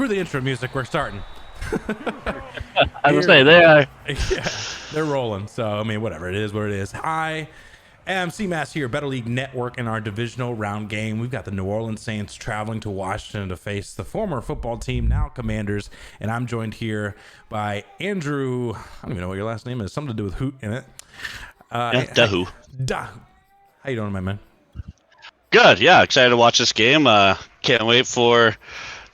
Screw the intro music. We're starting. I was say they are. Yeah, they're rolling. So, I mean, whatever. It is what it is. I am CMass here, Better League Network, in our divisional round game. We've got the New Orleans Saints traveling to Washington to face the former football team, now Commanders. And I'm joined here by Andrew. I don't even know what your last name is. Something to do with hoot in it. Duhooty. How you doing, my man? Good. Yeah, excited to watch this game. Can't wait for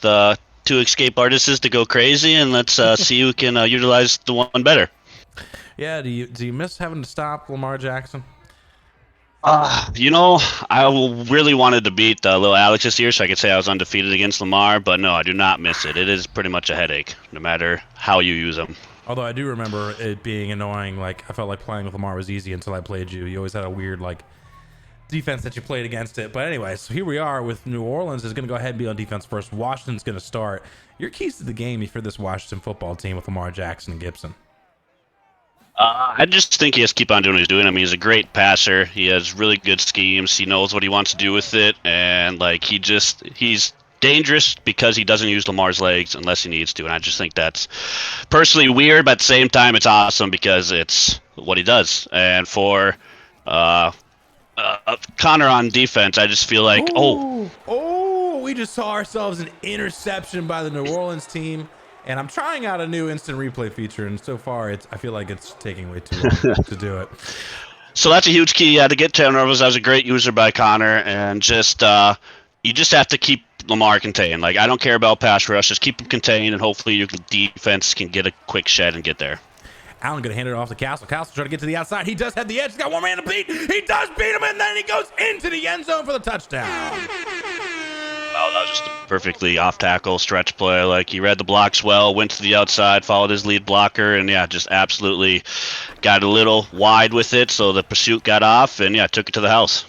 the two escape artists to go crazy, and let's see who can utilize the one better. Yeah. Do you miss having to stop Lamar Jackson? I really wanted to beat little Alex this year, so I could say I was undefeated against Lamar. But no, I do not miss it. It is pretty much a headache, no matter how you use them. Although I do remember it being annoying. Like, I felt like playing with Lamar was easy until I played you. You always had a weird defense that you played against it. But anyway, so here we are with New Orleans is going to go ahead and be on defense first. Washington's going to start. Your keys to the game for this Washington football team with Lamar Jackson and Gibson. I just think he has to keep on doing what he's doing. I mean, he's a great passer. He has really good schemes. He knows what he wants to do with it, and he's dangerous because he doesn't use Lamar's legs unless he needs to. And I just think that's personally weird, but at the same time, it's awesome because it's what he does. And for Connor on defense, I just feel like, we just saw ourselves an interception by the New Orleans team. And I'm trying out a new instant replay feature, and so far I feel like it's taking way too long to do it. So that's a huge key to get turnovers. That was a great user by Connor, and you just have to keep Lamar contained. Like, I don't care about pass rush, just keep him contained, and hopefully your defense can get a quick shed and get there. Allen going to hand it off to Castle. Castle trying to get to the outside. He does have the edge. He's got one man to beat. He does beat him, and then he goes into the end zone for the touchdown. Oh, that was just a perfectly off-tackle stretch play. Like, he read the blocks well, went to the outside, followed his lead blocker, and, just absolutely got a little wide with it, so the pursuit got off, and, took it to the house.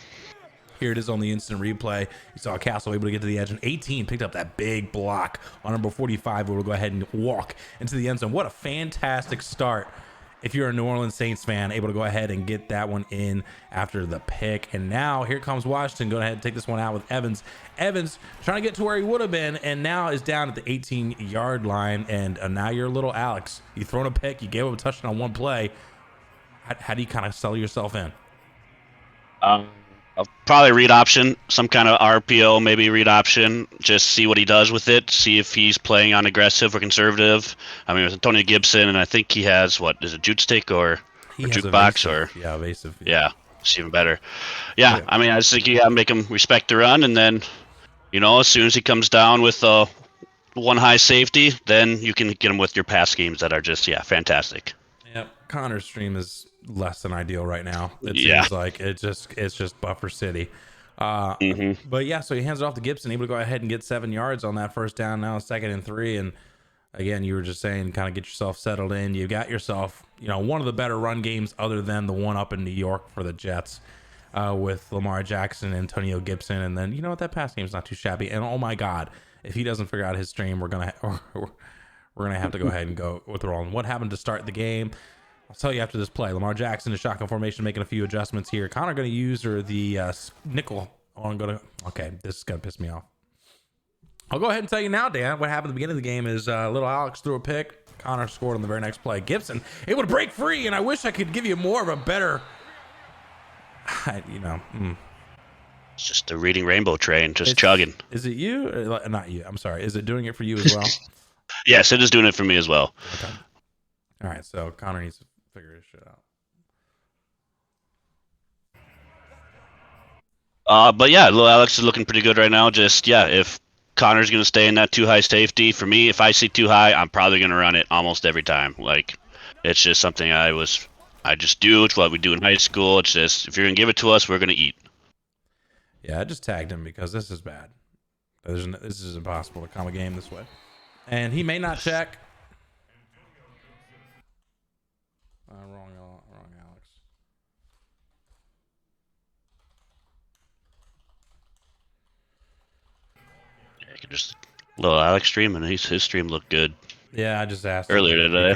Here it is on the instant replay. You saw Castle able to get to the edge, and 18 picked up that big block on number 45, who will go ahead and walk into the end zone. What a fantastic start. If you're a New Orleans Saints fan, able to go ahead and get that one in after the pick. And now here comes Washington. Go ahead and take this one out with Evans. Evans trying to get to where he would have been, and now is down at the 18-yard line. And now you're little Alex. You thrown a pick. You gave him a touchdown on one play. How do you kind of sell yourself in? I'll probably read option, some kind of RPO, maybe read option, just see what he does with it, see if he's playing on aggressive or conservative. I mean, with Antonio Gibson, and I think he has, is it juke stick or jukebox? Evasive. Yeah, it's even better. Yeah, I mean, I just think you got to make him respect the run, and then, as soon as he comes down with one high safety, then you can get him with your pass schemes that are just, fantastic. Yep, Connor's stream is less than ideal right now. It seems like it's just buffer city. But so he hands it off to Gibson, able to go ahead and get 7 yards on that first down. Now 2nd and 3, and again, you were just saying, kind of get yourself settled in. You got yourself, one of the better run games other than the one up in New York for the Jets, with Lamar Jackson, Antonio Gibson, and then that pass game is not too shabby. And oh my God, if he doesn't figure out his stream, we're gonna have to go ahead and go with Roland. What happened to start the game? I'll tell you after this play. Lamar Jackson is shotgun formation, making a few adjustments here. Connor going to use the nickel. Okay, this is going to piss me off. I'll go ahead and tell you now, Dan. What happened at the beginning of the game is little Alex threw a pick. Connor scored on the very next play. Gibson able to break free, and I wish I could give you more of a better, It's just the reading rainbow train, just chugging. Is it you? Not you. I'm sorry. Is it doing it for you as well? Yes, it is doing it for me as well. Okay. All right, so Connor needs to figure his shit out. But little Alex is looking pretty good right now. Just, if Connor's going to stay in that too high safety, for me, if I see too high, I'm probably going to run it almost every time. Like, it's just something I just do. It's what we do in high school. It's just, if you're going to give it to us, we're going to eat. Yeah, I just tagged him because this is bad. This is impossible to come a game this way. And he may not check. Wrong, Alex. Yeah, you can just little Alex stream, and his stream looked good. Yeah, I just asked earlier today.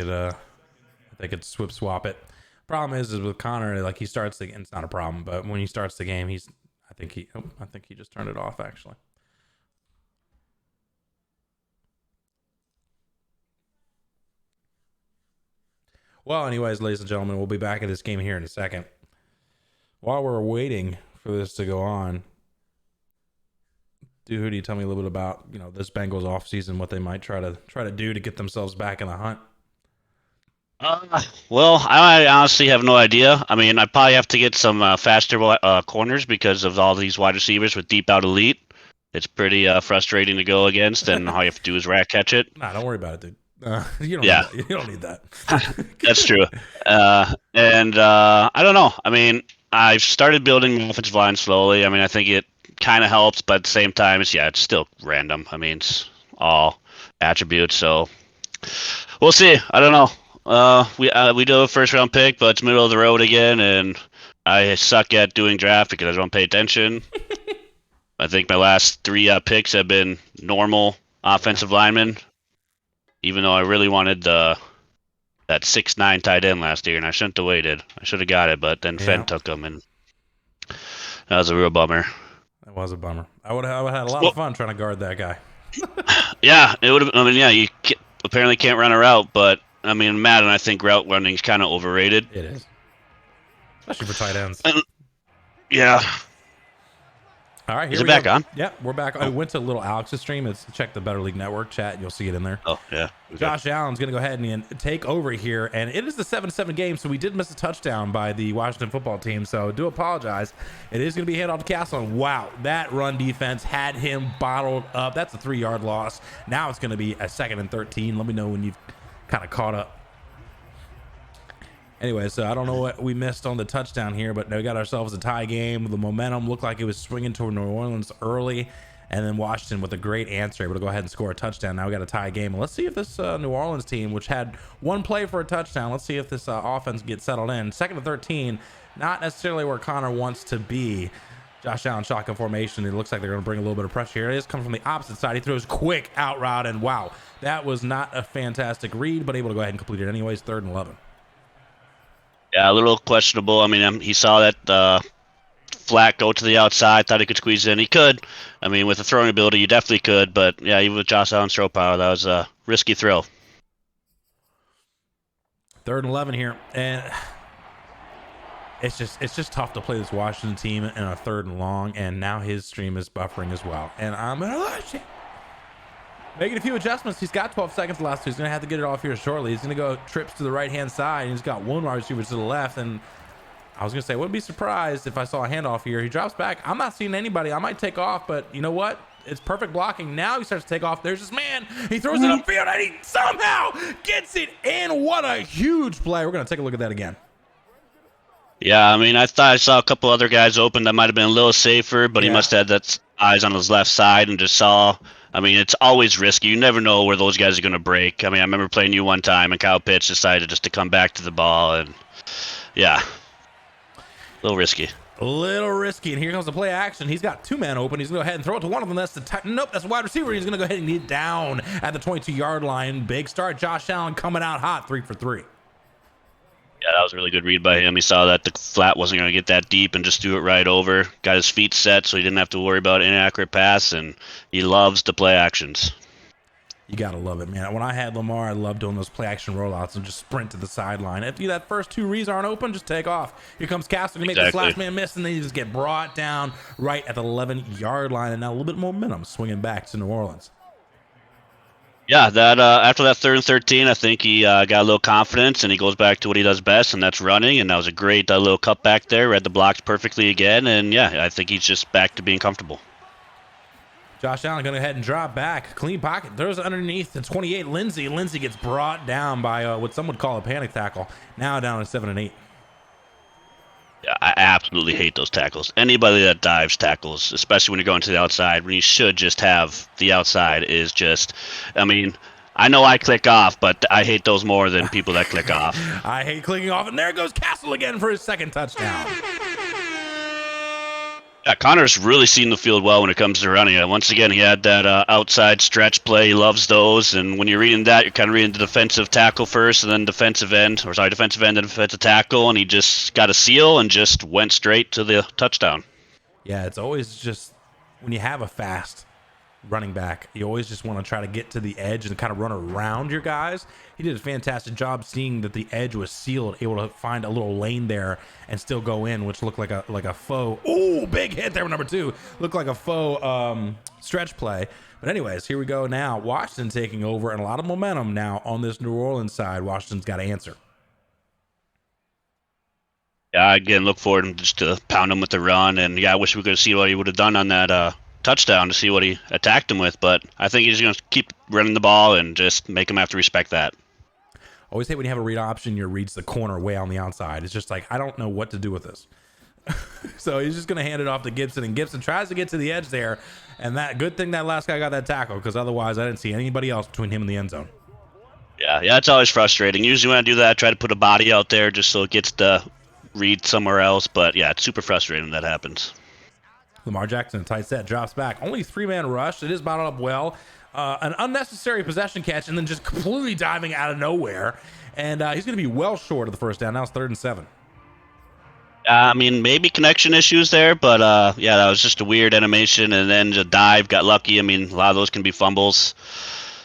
If they could swap it. Problem is with Connor, like, he starts the game. It's not a problem, but when he starts the game, I think he just turned it off actually. Well, anyways, ladies and gentlemen, we'll be back at this game here in a second. While we're waiting for this to go on, Duhooty, tell me a little bit about this Bengals offseason, what they might try to do to get themselves back in the hunt. Well, I honestly have no idea. I mean, I probably have to get some faster corners because of all these wide receivers with deep out elite. It's pretty frustrating to go against, and all you have to do is rat catch it. Nah, don't worry about it, dude. You don't need that. That's true. I don't know. I mean, I've started building my offensive line slowly. I mean, I think it kind of helps, but at the same time, it's still random. I mean, it's all attributes, so we'll see. I don't know. We do a first round pick, but it's middle of the road again, and I suck at doing draft because I don't pay attention. I think my last 3 picks have been normal offensive linemen, even though I really wanted that 6'9" tight end last year, and I shouldn't have waited. I should have got it, but then Fenn took him, and that was a real bummer. That was a bummer. I would have had a lot of fun trying to guard that guy. Yeah, it would have. I mean, you apparently can't run a route, but I mean, Madden, I think route running is kind of overrated. It is, especially for tight ends. Yeah. All right, is it back on? Yeah, we're back. I went to little Alex's stream. Check the Better League Network chat. You'll see it in there. Oh, yeah. Okay. Josh Allen's going to go ahead and take over here, and it is the 7-7 game, so we did miss a touchdown by the Washington football team, so do apologize. It is going to be hand off to Castle, and wow, that run defense had him bottled up. That's a 3-yard loss. Now it's going to be a 2nd and 13. Let me know when you've kind of caught up. Anyway, so I don't know what we missed on the touchdown here, but we got ourselves a tie game. The momentum looked like it was swinging toward New Orleans early, and then Washington with a great answer able to go ahead and score a touchdown. Now we got a tie game. And let's see if this New Orleans team, which had 1 play for a touchdown, let's see if this offense gets settled in. 2nd and 13, not necessarily where Connor wants to be. Josh Allen shotgun formation. It looks like they're going to bring a little bit of pressure here. It is coming from the opposite side. He throws quick out route, and wow, that was not a fantastic read, but able to go ahead and complete it anyways. 3rd and 11. Yeah, a little questionable. I mean, he saw that flat go to the outside, thought he could squeeze in. He could. I mean, with the throwing ability, you definitely could. But, yeah, even with Josh Allen's throw power, that was a risky throw. 3rd and 11 here. And it's just tough to play this Washington team in a 3rd and long. And now his stream is buffering as well. And I'm going to lose it. Making a few adjustments. He's got 12 seconds left, so he's going to have to get it off here shortly. He's going to go trips to the right-hand side, and he's got 1 wide receiver to the left. And I was going to say, I wouldn't be surprised if I saw a handoff here. He drops back. I'm not seeing anybody. I might take off, but you know what? It's perfect blocking. Now he starts to take off. There's this man. He throws it upfield, and he somehow gets it in. What a huge play. We're going to take a look at that again. Yeah, I mean, I thought I saw a couple other guys open that might have been a little safer, but he must have had that eyes on his left side and just saw. I mean, it's always risky. You never know where those guys are going to break. I mean, I remember playing you one time, and Kyle Pitts decided just to come back to the ball, and yeah, a little risky. A little risky, and here comes the play action. He's got 2 men open. He's going to go ahead and throw it to one of them. That's the nope, that's a wide receiver. He's going to go ahead and get down at the 22-yard line. Big start. Josh Allen coming out hot, 3 for 3. Yeah, that was a really good read by him. He saw that the flat wasn't going to get that deep and just threw it right over. Got his feet set so he didn't have to worry about inaccurate pass, and he loves the play actions. You got to love it, man. When I had Lamar, I loved doing those play action rollouts and just sprint to the sideline. If that first 2 reads aren't open, just take off. Here comes Castle to make this last man miss, and then you just get brought down right at the 11-yard line, and now a little bit more momentum swinging back to New Orleans. Yeah, that after that 3rd and 13, I think he got a little confidence, and he goes back to what he does best, and that's running. And that was a great little cutback there. Read the blocks perfectly again, and yeah, I think he's just back to being comfortable. Josh Allen going to go ahead and drop back. Clean pocket. Throws it underneath the 28. Lindsey gets brought down by what some would call a panic tackle. Now down to 7 and 8. Yeah, I absolutely hate those tackles. Anybody that dives tackles, especially when you're going to the outside, when you should just have the outside, is just, I mean, I know I click off, but I hate those more than people that click off. I hate clicking off, and there goes Castle again for his 2nd touchdown. Yeah, Connor's really seen the field well when it comes to running. Once again, he had that outside stretch play. He loves those. And when you're reading that, you're kind of reading the defensive tackle first and then defensive end and defensive tackle. And he just got a seal and just went straight to the touchdown. Yeah, it's always just when you have a fast running back. You always just want to try to get to the edge and kind of run around your guys. He did a fantastic job seeing that the edge was sealed, able to find a little lane there and still go in, which looked like a faux. Ooh, big hit there with number 2. Looked like a faux stretch play. But anyways, here we go now. Washington taking over, and a lot of momentum now on this New Orleans side. Washington's got to answer. Yeah, again, look forward just to pound him with the run. And yeah, I wish we could see what he would have done on that touchdown to see what he attacked him with. But I think he's going to keep running the ball and just make him have to respect that. Always hate when you have a read option, your read's the corner way on the outside. It's just like, I don't know what to do with this. So he's just going to hand it off to Gibson, and Gibson tries to get to the edge there. And that good thing that last guy got that tackle, because otherwise I didn't see anybody else between him and the end zone. Yeah, it's always frustrating. Usually when I do that, I try to put a body out there just so it gets the read somewhere else. But yeah, it's super frustrating when that happens. Lamar Jackson, a tight set, drops back. Only 3-man rush. It is bottled up well. An unnecessary possession catch, and then just completely diving out of nowhere. And he's going to be well short of the first down. Now it's 3rd and 7. I mean, maybe connection issues there, but yeah, that was just a weird animation, and then the dive got lucky. I mean, a lot of those can be fumbles.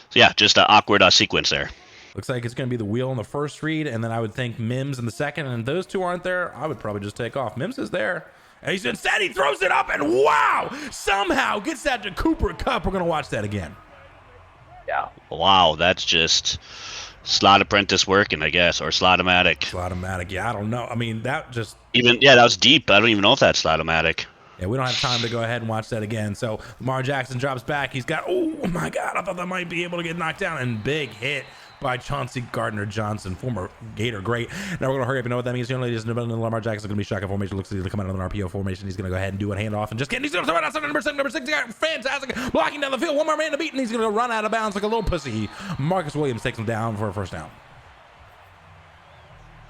So yeah, just an awkward sequence there. Looks like it's going to be the wheel in the first read, and then I would think Mims in the second, and those two aren't there. I would probably just take off. Mims is there. And he's instead, he throws it up, and wow, somehow gets that to Cooper Kupp. We're going to watch that again. Yeah. Wow, that's just slot apprentice working, I guess, or Slotomatic. Slotomatic, yeah, I don't know. I mean, that just... that was deep. I don't even know if that's Slotomatic. Yeah, we don't have time to go ahead and watch that again. So Lamar Jackson drops back. He's got, oh my God, I thought that might be able to get knocked down. And big hit by Chauncey Gardner-Johnson, former Gator great. Now we're going to hurry up and know what that means. Ladies and gentlemen, Lamar Jackson is going to be shotgun formation. Looks like he's coming out of an RPO formation. He's going to go ahead and do a handoff and just get. He's going to throw it outside number 6. He got fantastic blocking down the field. One more man to beat, and he's going to run out of bounds like a little pussy. Marcus Williams takes him down for a first down.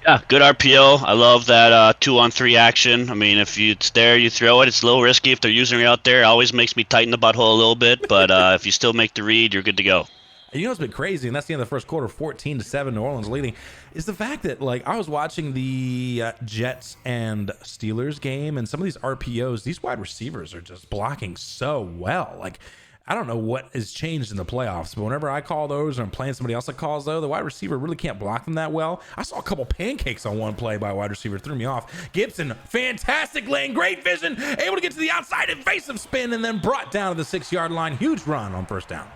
Yeah, good RPO. I love that 2-on-3 action. I mean, if it's there, you throw it. It's a little risky if they're using it out there. It always makes me tighten the butthole a little bit, but if you still make the read, you're good to go. And you know what's been crazy, and that's the end of the first quarter, 14-7, New Orleans leading, is the fact that, like, I was watching the Jets and Steelers game, and some of these RPOs, these wide receivers are just blocking so well. Like, I don't know what has changed in the playoffs, but whenever I call those or I'm playing somebody else that calls those, the wide receiver really can't block them that well. I saw a couple pancakes on one play by a wide receiver, threw me off. Gibson, fantastic lane, great vision, able to get to the outside, evasive spin, and then brought down to the 6-yard line. Huge run on first down.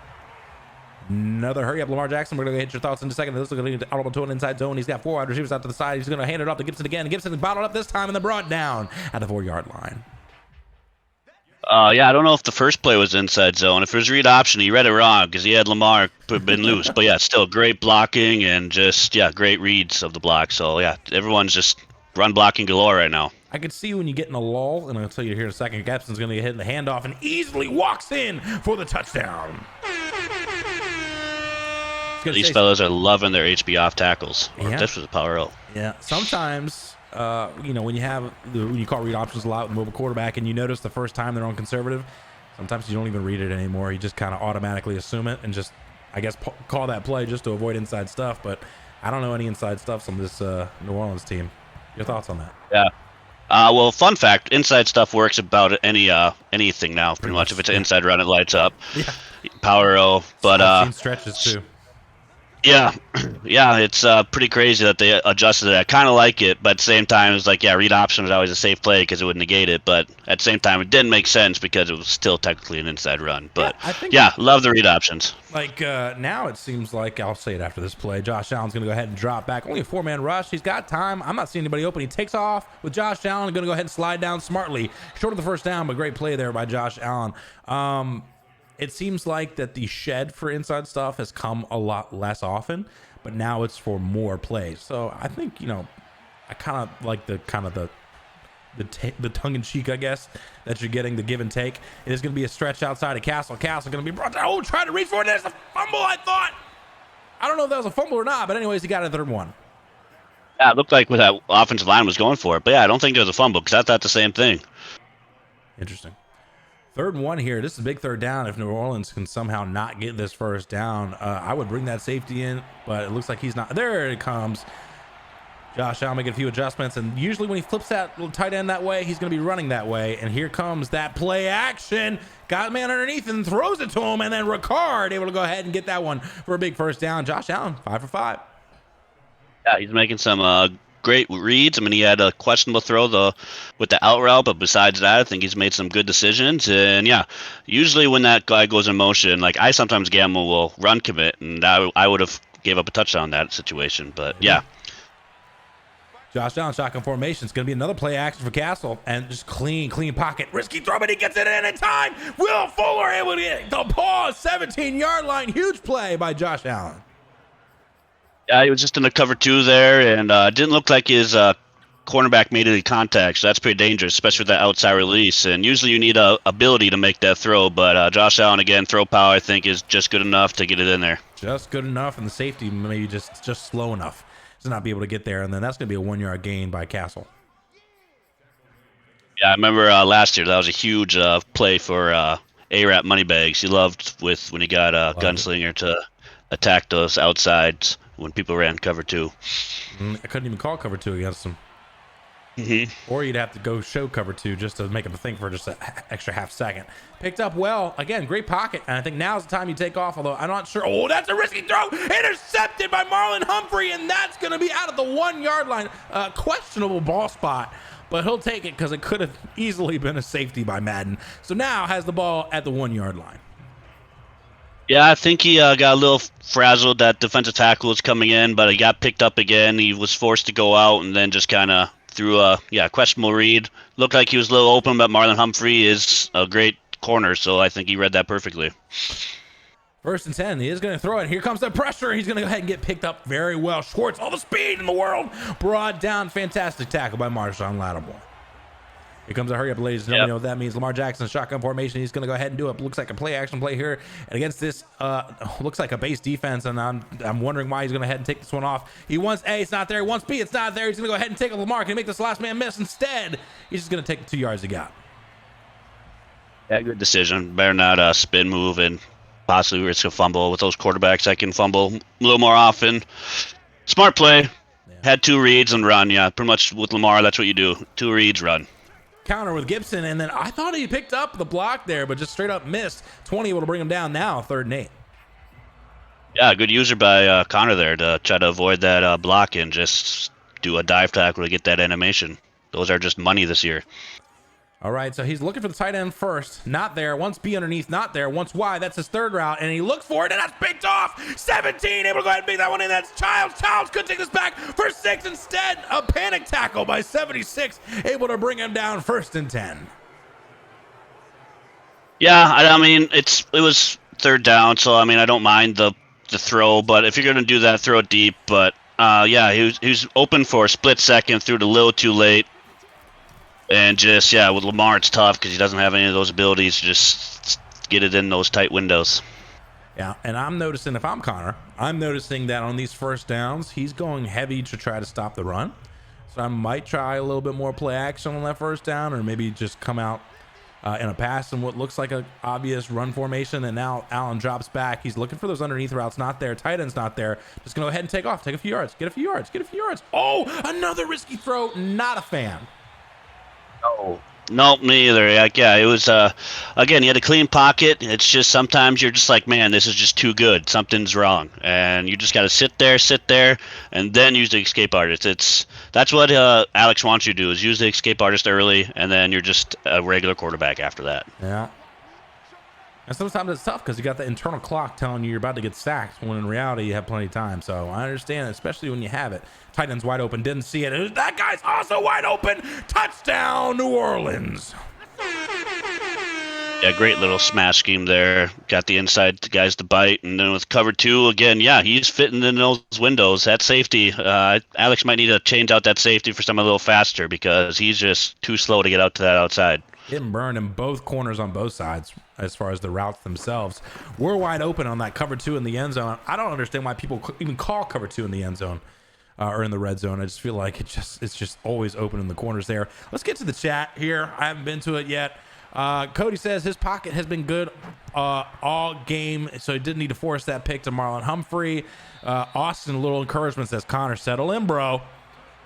Another hurry up, Lamar Jackson. We're going to get your thoughts in a second. This is going to get audible to an inside zone. He's got 4 wide receivers out to the side. He's going to hand it off to Gibson again. Gibson bottled up this time and then brought down at the 4-yard line. Yeah, I don't know if the first play was inside zone. If it was read option, he read it wrong because he had Lamar been loose. But yeah, still great blocking and just, great reads of the block. So yeah, everyone's just run blocking galore right now. I could see when you get in a lull, and I'll tell you here in a second, Gibson's going to get hit in the handoff and easily walks in for the touchdown. These fellas are loving their HB off tackles. Yeah. This was a power O. Yeah, sometimes, when you call read options a lot with mobile quarterback and you notice the first time they're on conservative, sometimes you don't even read it anymore. You just kind of automatically assume it and just, I guess, call that play just to avoid inside stuff. But I don't know any inside stuffs on this New Orleans team. Your thoughts on that? Yeah. Well, fun fact, inside stuff works about anything now, pretty much. If it's an inside run, it lights up. Yeah. Power O. But I've seen stretches too. Yeah, it's pretty crazy that they adjusted it. I kind of like it, but at the same time, it's like, read option was always a safe play because it would negate it. But at the same time, it didn't make sense because it was still technically an inside run. But love the read options. Like now it seems like, I'll say it after this play, Josh Allen's going to go ahead and drop back. Only a 4-man rush. He's got time. I'm not seeing anybody open. He takes off with Josh Allen. Going to go ahead and slide down smartly. Short of the first down, but great play there by Josh Allen. It seems like that the shed for inside stuff has come a lot less often, but now it's for more plays. So I think, I kind of like the tongue-in-cheek, I guess, that you're getting, the give and take. It is going to be a stretch outside of Castle. Castle going to be brought down. Oh, trying to reach for it. There's a fumble, I thought. I don't know if that was a fumble or not, but anyways, he got a 3rd one. Yeah, it looked like what that offensive line was going for it. But yeah, I don't think it was a fumble because I thought the same thing. Interesting. 3rd and 1 here. This is a big 3rd down. If New Orleans can somehow not get this first down, I would bring that safety in, but it looks like he's not. There it comes. Josh Allen making a few adjustments, and usually when he flips that tight end that way, he's going to be running that way. And here comes that play action. Got a man underneath and throws it to him, and then Ricard able to go ahead and get that one for a big first down. Josh Allen, 5 for 5. Yeah, he's making some great reads. I mean, he had a questionable throw with the out route, but besides that, I think he's made some good decisions. And yeah, usually when that guy goes in motion, like I sometimes gamble will run commit, and I would have gave up a touchdown in that situation. But yeah. Josh Allen, shotgun formation. It's going to be another play action for Castle. And just clean pocket. Risky throw, but he gets it in time. Will Fuller able to get the pause. 17-yard line. Huge play by Josh Allen. Yeah, he was just in the cover 2 there, and didn't look like his cornerback made any contact. So that's pretty dangerous, especially with that outside release. And usually you need a ability to make that throw. But Josh Allen, again, throw power, I think, is just good enough to get it in there. Just good enough, and the safety maybe just slow enough to not be able to get there, and then that's going to be a 1-yard gain by Castle. Yeah, I remember last year that was a huge play for A-Rap Moneybags. He loved when he got a gunslinger to attack those outsides when people ran cover 2. I couldn't even call cover 2 against him. Or you'd have to go show cover 2 just to make him think for just an extra half second. Picked up well. Again, great pocket. And I think now's the time you take off, although I'm not sure. Oh, that's a risky throw. Intercepted by Marlon Humphrey, and that's going to be out of the 1-yard line. Questionable ball spot, but he'll take it because it could have easily been a safety by Madden. So now has the ball at the 1-yard line. Yeah, I think he got a little frazzled. That defensive tackle was coming in, but he got picked up again. He was forced to go out and then just kind of threw a questionable read. Looked like he was a little open, but Marlon Humphrey is a great corner, so I think he read that perfectly. 1st and 10. He is going to throw it. Here comes the pressure. He's going to go ahead and get picked up very well. Schwartz, all the speed in the world. Brought down. Fantastic tackle by Marshawn Lattimore. Here comes a hurry up, ladies and gentlemen. You know what that means. Lamar Jackson, shotgun formation. He's going to go ahead and do it. Looks like a play action play here. And against this, looks like a base defense. And I'm wondering why he's going to head and take this one off. He wants A, it's not there. He wants B, it's not there. He's going to go ahead and take a Lamar. Can he make this last man miss? Instead, he's just going to take the 2 yards he got. Yeah, good decision. Better not spin move and possibly risk a fumble. With those quarterbacks that can fumble a little more often. Smart play. Yeah. Had 2 reads and run. Yeah, pretty much with Lamar, that's what you do. 2 reads, run. Counter with Gibson, and then I thought he picked up the block there, but just straight up missed. 20 able to bring him down now, 3rd and 8. Yeah, good user by Connor there to try to avoid that block and just do a dive tackle to get that animation. Those are just money this year. All right, so he's looking for the tight end first. Not there. Wants B underneath. Not there. Wants Y. That's his 3rd route, and he looks for it, and that's picked off. 17 able to go ahead and pick that one in. That's Childs. Childs could take this back for 6 instead. A panic tackle by 76, able to bring him down 1st and 10. Yeah, I mean it was 3rd down, so I mean I don't mind the throw, but if you're gonna do that, throw it deep. But yeah, he was open for a split second, threw it a little too late. And just, with Lamar, it's tough because he doesn't have any of those abilities to just get it in those tight windows. Yeah, and I'm noticing, if I'm Connor, I'm noticing that on these 1st downs, he's going heavy to try to stop the run. So I might try a little bit more play action on that 1st down, or maybe just come out in a pass in what looks like an obvious run formation. And now Allen drops back. He's looking for those underneath routes. Not there. Tight end's not there. Just going to go ahead and take off. Take a few yards. Get a few yards. Get a few yards. Oh, another risky throw. Not a fan. Nope, me either. Yeah, it was, again, he had a clean pocket. It's just sometimes you're just like, man, this is just too good. Something's wrong. And you just got to sit there, and then use the escape artist. That's what Alex wants you to do, is use the escape artist early, and then you're just a regular quarterback after that. Yeah. And sometimes it's tough because you got the internal clock telling you you're about to get sacked, when in reality you have plenty of time. So I understand, especially when you have it. Tight end's wide open, didn't see it. That guy's also wide open. Touchdown, New Orleans. Yeah, great little smash scheme there. Got the inside guys to bite, and then with cover 2 again. Yeah, he's fitting in those windows. That safety, Alex might need to change out that safety for something a little faster because he's just too slow to get out to that outside. Getting burned in both corners on both sides as far as the routes themselves. We're wide open on that cover 2 in the end zone. I don't understand why people even call cover 2 in the end zone or in the red zone. I just feel like it's just always open in the corners there. Let's get to the chat here. I haven't been to it yet. Cody says his pocket has been good all game, so he didn't need to force that pick to Marlon Humphrey. Austin, a little encouragement, says Connor, settle in, bro.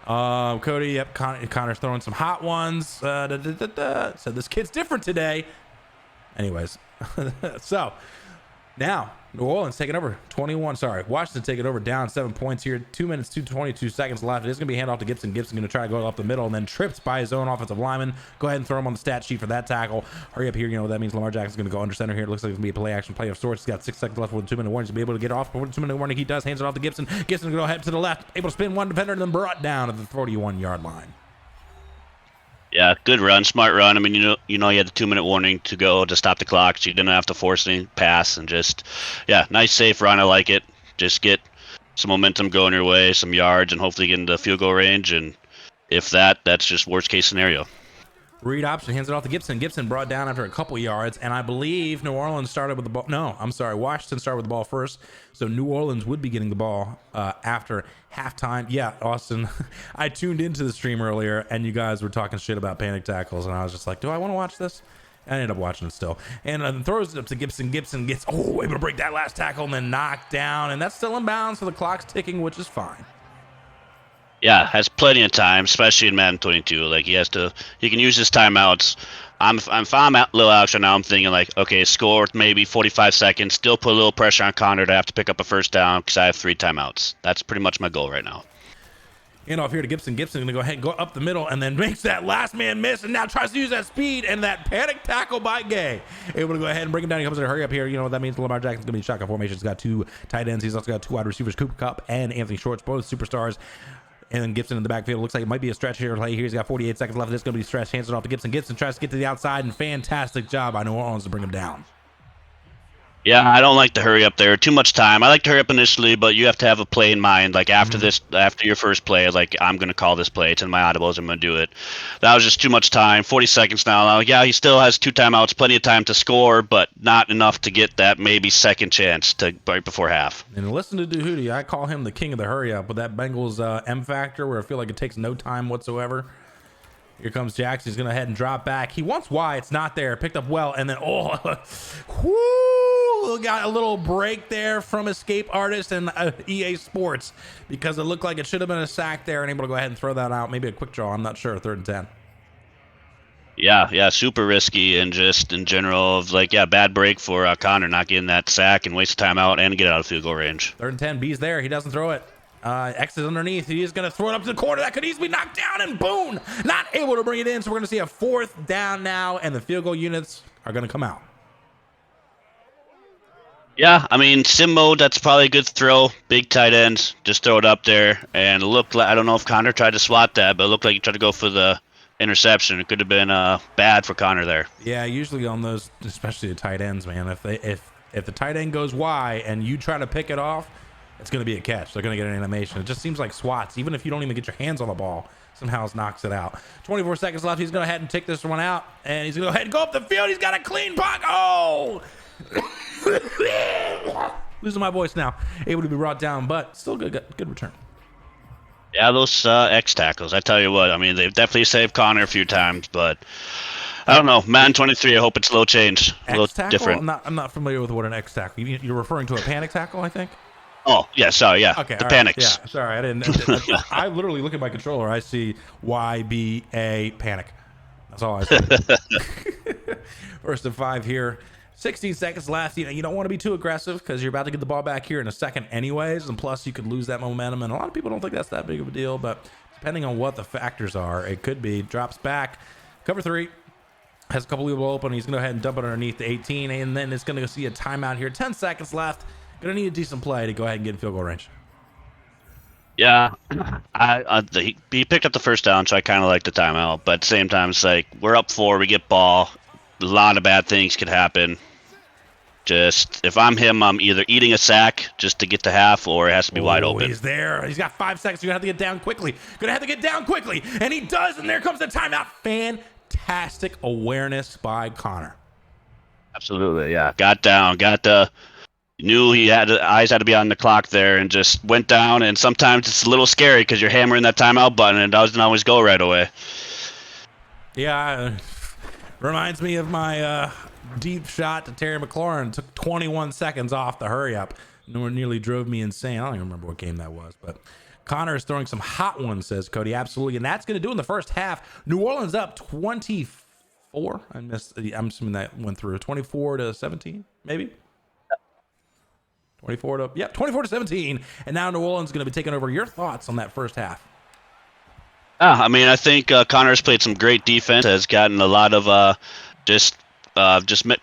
Cody, yep, Connor's throwing some hot ones. So this kid's different today. Anyways, so now New Orleans taking over 21. Sorry, Washington taking over down 7 points here. 2 minutes, 22 seconds left. It is going to be hand off to Gibson. Gibson going to try to go up the middle and then tripped by his own offensive lineman. Go ahead and throw him on the stat sheet for that tackle. Hurry up here. You know what that means. Lamar Jackson's going to go under center here. It looks like it's going to be a play action play of sorts. He's got 6 seconds left with a 2-minute warning. He's going to be able to get off before the 2-minute warning. He does. Hands it off to Gibson. Gibson going to go ahead to the left. Able to spin one defender and then brought down at the 41-yard line. Yeah, good run, smart run. I mean, you know, you had the 2-minute warning to go to stop the clock, so you didn't have to force any pass, and just, yeah, nice safe run. I like it. Just get some momentum going your way, some yards, and hopefully get into field goal range. And if that's just worst case scenario. Read option, hands it off to Gibson. Gibson brought down after a couple yards, and I believe New Orleans started with the ball. No, I'm sorry, Washington started with the ball first, so New Orleans would be getting the ball after halftime. Yeah, Austin, I tuned into the stream earlier, and you guys were talking shit about panic tackles, and I was just like, do I want to watch this? I ended up watching it still, and throws it up to Gibson. Gibson gets able to break that last tackle and then knocked down, and that's still in bounds, so the clock's ticking, which is fine. Yeah, has plenty of time, especially in Madden 22. Like he can use his timeouts. If I'm at little Alex right now, I'm thinking like, okay, score maybe 45 seconds, still put a little pressure on Connor to have to pick up a first down because I have 3 timeouts. That's pretty much my goal right now. And off here to Gibson. Gibson going to go ahead and go up the middle and then makes that last man miss and now tries to use that speed and that panic tackle by Gay. Able to go ahead and bring him down. He comes in a hurry up here. You know what that means? Lamar Jackson's going to be in shotgun formation. He's got 2 tight ends. He's also got 2 wide receivers, Cooper Kupp and Anthony Shorts, both superstars. And then Gibson in the backfield. Looks like it might be a stretch here. Play here. He's got 48 seconds left. It's going to be stretched. Hands it off to Gibson. Gibson tries to get to the outside, and fantastic job by New Orleans to bring him down. Yeah, I don't like to hurry up there. Too much time. I like to hurry up initially, but you have to have a play in mind. Like after your first play, like I'm going to call this play. It's in my audibles. I'm going to do it. That was just too much time. 40 seconds now. Yeah, he still has 2 timeouts, plenty of time to score, but not enough to get that maybe second chance to right before half. And listen to Duhooty. I call him the king of the hurry up with that Bengals M factor where I feel like it takes no time whatsoever. Here comes Jackson. He's going to head and drop back. He wants Y. It's not there. Picked up well. And then, got a little break there from Escape Artist and EA Sports because it looked like it should have been a sack there and able to go ahead and throw that out. Maybe a quick draw. I'm not sure. 3rd and 10. Yeah, super risky and just in general of like, bad break for Connor not getting that sack and waste time out and get out of field goal range. 3rd and 10. B's there. He doesn't throw it. X is underneath. He is going to throw it up to the corner. That could easily be knocked down, and boom, not able to bring it in. So we're going to see a 4th down now, and the field goal units are going to come out. Yeah, I mean, sim mode, that's probably a good throw. Big tight ends, just throw it up there. And it looked like, I don't know if Connor tried to swat that, but it looked like he tried to go for the interception. It could have been bad for Connor there. Yeah, usually on those, especially the tight ends, man, if the tight end goes wide and you try to pick it off, it's going to be a catch. They're going to get an animation. It just seems like swats. Even if you don't even get your hands on the ball, somehow it knocks it out. 24 seconds left. He's going to go ahead and take this one out. And he's going to go ahead and go up the field. He's got a clean puck. Oh! Losing my voice now. Able to be brought down, but still good return. Yeah, those X tackles. I tell you what, I mean, they've definitely saved Connor a few times, but I don't know. Madden 23, I hope it's a little change. A little different. I'm not familiar with what an X tackle. You're referring to a panic tackle, I think? Oh, yeah, sorry, yeah. Okay, the panics. Right. Yeah, sorry, I didn't. I literally look at my controller. I see YBA panic. That's all I see. 1st and 5 here. 16 seconds left. You don't want to be too aggressive because you're about to get the ball back here in a second anyways. And plus, you could lose that momentum. And a lot of people don't think that's that big of a deal. But depending on what the factors are, it could be. Drops back. Cover 3. Has a couple people open. He's going to go ahead and dump it underneath the 18. And then it's going to see a timeout here. 10 seconds left. Gonna need a decent play to go ahead and get in field goal range. Yeah, he picked up the first down, so I kind of like the timeout. But at the same time, it's like we're up 4, we get ball. A lot of bad things could happen. Just if I'm him, I'm either eating a sack just to get to half, or it has to be wide open. He's there. He's got 5 seconds. You're gonna have to get down quickly. And he does. And there comes the timeout. Fantastic awareness by Connor. Absolutely, yeah. Got down. Knew he had eyes had to be on the clock there and just went down. And sometimes it's a little scary because you're hammering that timeout button and it doesn't always go right away. Yeah, reminds me of my deep shot to Terry McLaurin. Took 21 seconds off the hurry up. Nearly drove me insane. I don't even remember what game that was, but Connor is throwing some hot ones, says Cody. Absolutely. And that's going to do in the first half. New Orleans up 24. I'm assuming that went through 24 to 17, maybe. 24 to 17. And now New Orleans is going to be taking over. Your thoughts on that first half? I mean, I think Connor's played some great defense, has gotten a lot of just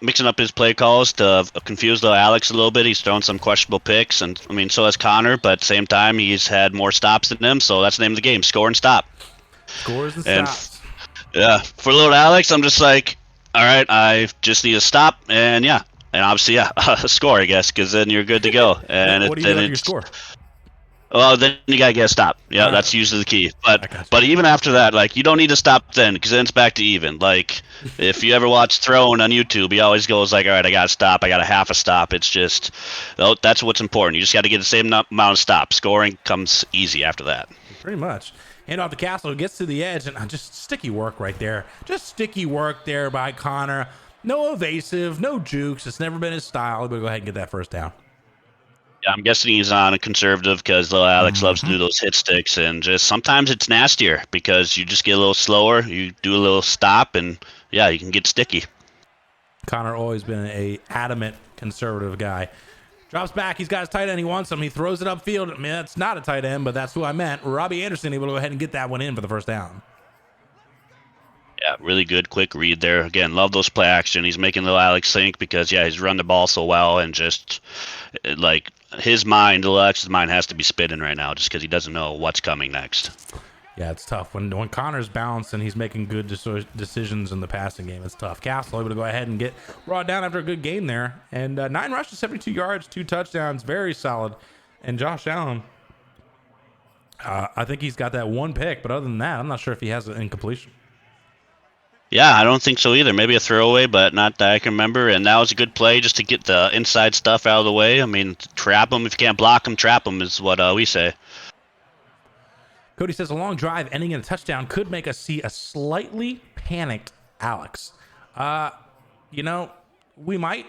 mixing up his play calls to confuse the Alex a little bit. He's thrown some questionable picks, and I mean, so has Connor, but at the same time, he's had more stops than him, so that's the name of the game, score and stop. Scores and stops. Yeah, for little Alex, I'm just like, all right, I just need a stop, and yeah, and obviously, yeah, a score, I guess, because then you're good to go. And what do you do your score? Well, then you gotta get a stop. Yeah, that's usually the key. But even after that, like, you don't need to stop then, because then it's back to even. Like, if you ever watch Throne on YouTube, he always goes like, all right, I gotta stop. I got a half a stop. It's just, that's what's important. You just got to get the same amount of stops. Scoring comes easy after that. Pretty much. Hand off to Castle, gets to the edge, and just sticky work right there. Just sticky work there by Connor. No evasive, no jukes. It's never been his style. We'll go ahead and get that first down. Yeah, I'm guessing he's on a conservative because little Alex loves to do those hit sticks, and just sometimes it's nastier because you just get a little slower, you do a little stop, and yeah, you can get sticky. Connor always been a adamant conservative guy. Drops back, he's got his tight end, he wants him, he throws it upfield. I mean, that's not a tight end, but that's who I meant. Robbie Anderson able to go ahead and get that one in for the first down. Yeah, really good, quick read there. Again, love those play action. He's making little Alex think because, yeah, he's run the ball so well, and just, like, little Alex's mind has to be spinning right now just because he doesn't know what's coming next. Yeah, it's tough. When Connor's balanced and he's making good decisions in the passing game, it's tough. Castle able to go ahead and get brought down after a good game there. And 9 rushes, 72 yards, 2 touchdowns, very solid. And Josh Allen, I think he's got that 1 pick, but other than that, I'm not sure if he has an incompletion. Yeah, I don't think so either. Maybe a throwaway, but not that I can remember. And that was a good play just to get the inside stuff out of the way. I mean, trap him. If you can't block him, trap him is what we say. Cody says a long drive ending in a touchdown could make us see a slightly panicked Alex. We might.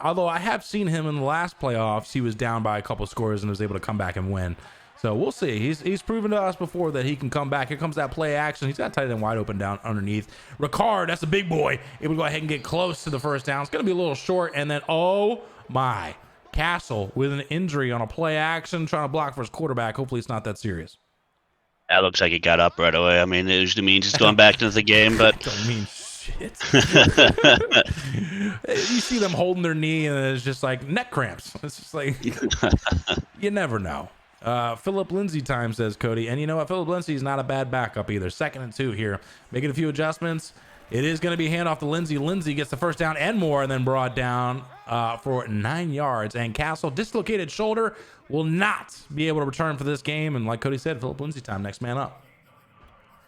Although I have seen him in the last playoffs, he was down by a couple scores and was able to come back and win. So we'll see. He's proven to us before that he can come back. Here comes that play action. He's got tight end wide open down underneath. Ricard, that's a big boy. Able to go ahead and get close to the first down. It's going to be a little short. And then, oh my, Castle with an injury on a play action, trying to block for his quarterback. Hopefully it's not that serious. That looks like he got up right away. I mean, it usually means he's going back into the game, but don't mean shit. You see them holding their knee, and it's just like neck cramps. It's just like you never know. Philip Lindsay time, says Cody, and you know what? Philip Lindsay is not a bad backup either. 2nd and 2 here, making a few adjustments. It is going to be handoff to Lindsay. Lindsay gets the first down and more, and then brought down for 9 yards. And Castle, dislocated shoulder, will not be able to return for this game. And like Cody said, Philip Lindsay time, next man up.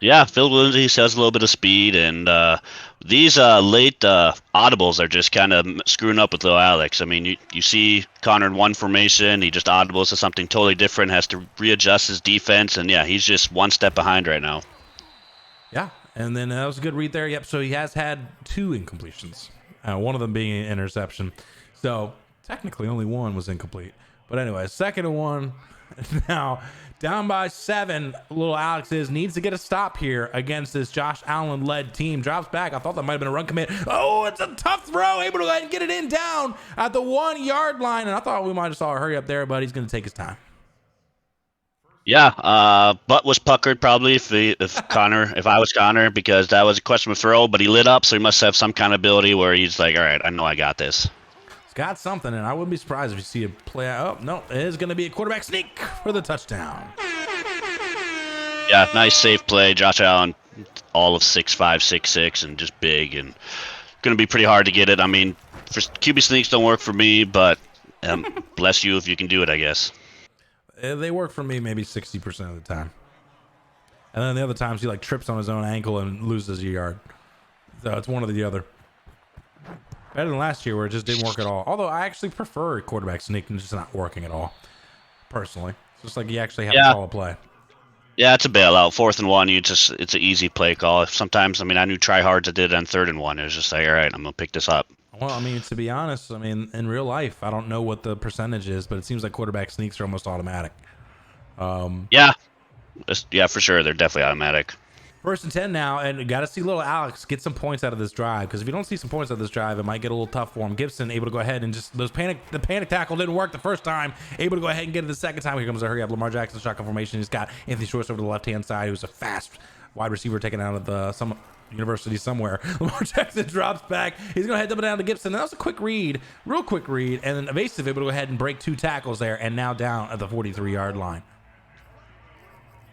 Yeah, Phil Lindsay has a little bit of speed, and these late audibles are just kind of screwing up with little Alex. I mean, you see Connor in one formation, he just audibles to something totally different, has to readjust his defense, and yeah, he's just one step behind right now. Yeah, and then that was a good read there. Yep, so he has had 2 incompletions, one of them being an interception. So technically only 1 was incomplete. But anyway, 2nd and 1 now. Down by 7, little Alex needs to get a stop here against this Josh Allen-led team. Drops back. I thought that might have been a run commit. Oh, it's a tough throw. Able to go ahead and get it in down at the 1-yard line. And I thought we might have saw a hurry up there, but he's going to take his time. Yeah, butt was puckered probably if I was Connor, because that was a question of throw, but he lit up, so he must have some kind of ability where he's like, all right, I know I got this. It's got something, and I wouldn't be surprised if you see a play. Oh, no, it is going to be a quarterback sneak for the touchdown. Yeah, nice safe play. Josh Allen, all of 6'5", 6'6", and just big, and going to be pretty hard to get it. I mean, for QB sneaks don't work for me, but bless you if you can do it, I guess. They work for me maybe 60% of the time. And then the other times he like trips on his own ankle and loses a yard. So it's one or the other. Better than last year where it just didn't work at all. Although I actually prefer quarterback sneak and just not working at all. Personally. It's just like you actually have to call a play. Yeah, it's a bailout. 4th and 1, it's an easy play call. Sometimes, I mean, I knew tryhards I did on 3rd and 1. It was just like, all right, I'm going to pick this up. Well, I mean, to be honest, I mean, in real life, I don't know what the percentage is, but it seems like quarterback sneaks are almost automatic. Yeah, yeah, for sure. They're definitely automatic. 1st and 10 now, and got to see little Alex get some points out of this drive, because if you don't see some points out of this drive, it might get a little tough for him. Gibson able to go ahead and just the panic tackle didn't work the first time. Able to go ahead and get it the second time. Here comes a hurry up. Lamar Jackson shotgun formation. He's got Anthony Schwartz over to the left-hand side, who's a fast wide receiver taken out of some university somewhere. Lamar Jackson drops back. He's going to head down to Gibson. That was a quick read, real quick read, and then Evasive able to go ahead and break 2 tackles there, and now down at the 43-yard line.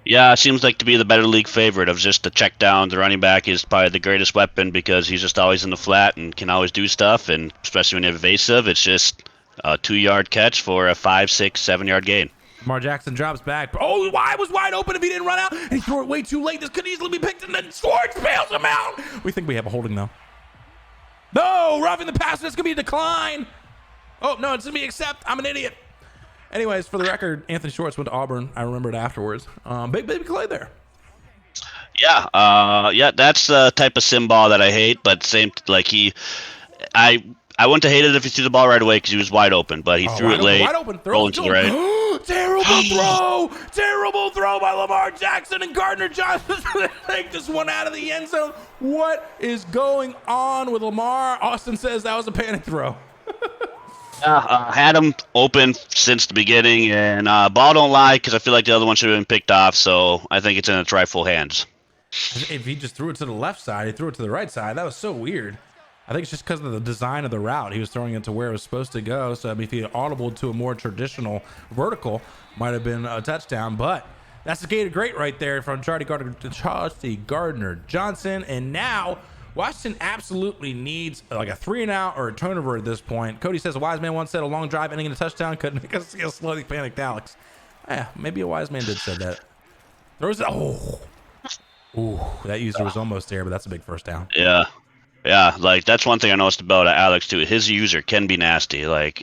Yeah, it seems like to be the better league favorite of just the check down. The running back is probably the greatest weapon because he's just always in the flat and can always do stuff. And especially when you're evasive, it's just a 2-yard catch for a 5, 6, 7-yard gain. Lamar Jackson drops back. Oh, wide was wide open if he didn't run out. And he threw it way too late. This could easily be picked, and then Schwartz bails him out. We think we have a holding, though. No, roughing the passer. That's going to be a decline. Oh, no, it's going to be accept. I'm an idiot. Anyways, for the record, Anthony Schwartz went to Auburn. I remembered afterwards. Big baby Clay there. Yeah, yeah, that's the type of sim ball that I hate. But same, like I wouldn't have hated it if he threw the ball right away because he was wide open. But he threw it late, wide open, rolling to the right. Terrible throw by Lamar Jackson, and Gardner Johnson just went out of the end zone. What is going on with Lamar? Austin says that was a panic throw. Had him open since the beginning, and ball don't lie because I feel like the other one should have been picked off, so I think it's in its rightful hands. If he just threw it to the left side, he threw it to the right side. That was so weird. I think it's just because of the design of the route. He was throwing it to where it was supposed to go, so I mean, if he had audible to a more traditional vertical, might have been a touchdown, but that's the gated great right there from Charlie Gardner Johnson, and now Washington absolutely needs like a 3-and-out or a turnover at this point. Cody says a wise man once said a long drive ending in a touchdown couldn't make us feel slowly panicked Alex. Yeah, maybe a wise man did say that. Throws it. Ooh, that user was almost there, but that's a big first down. Yeah, like that's one thing I noticed about Alex too. His user can be nasty. Like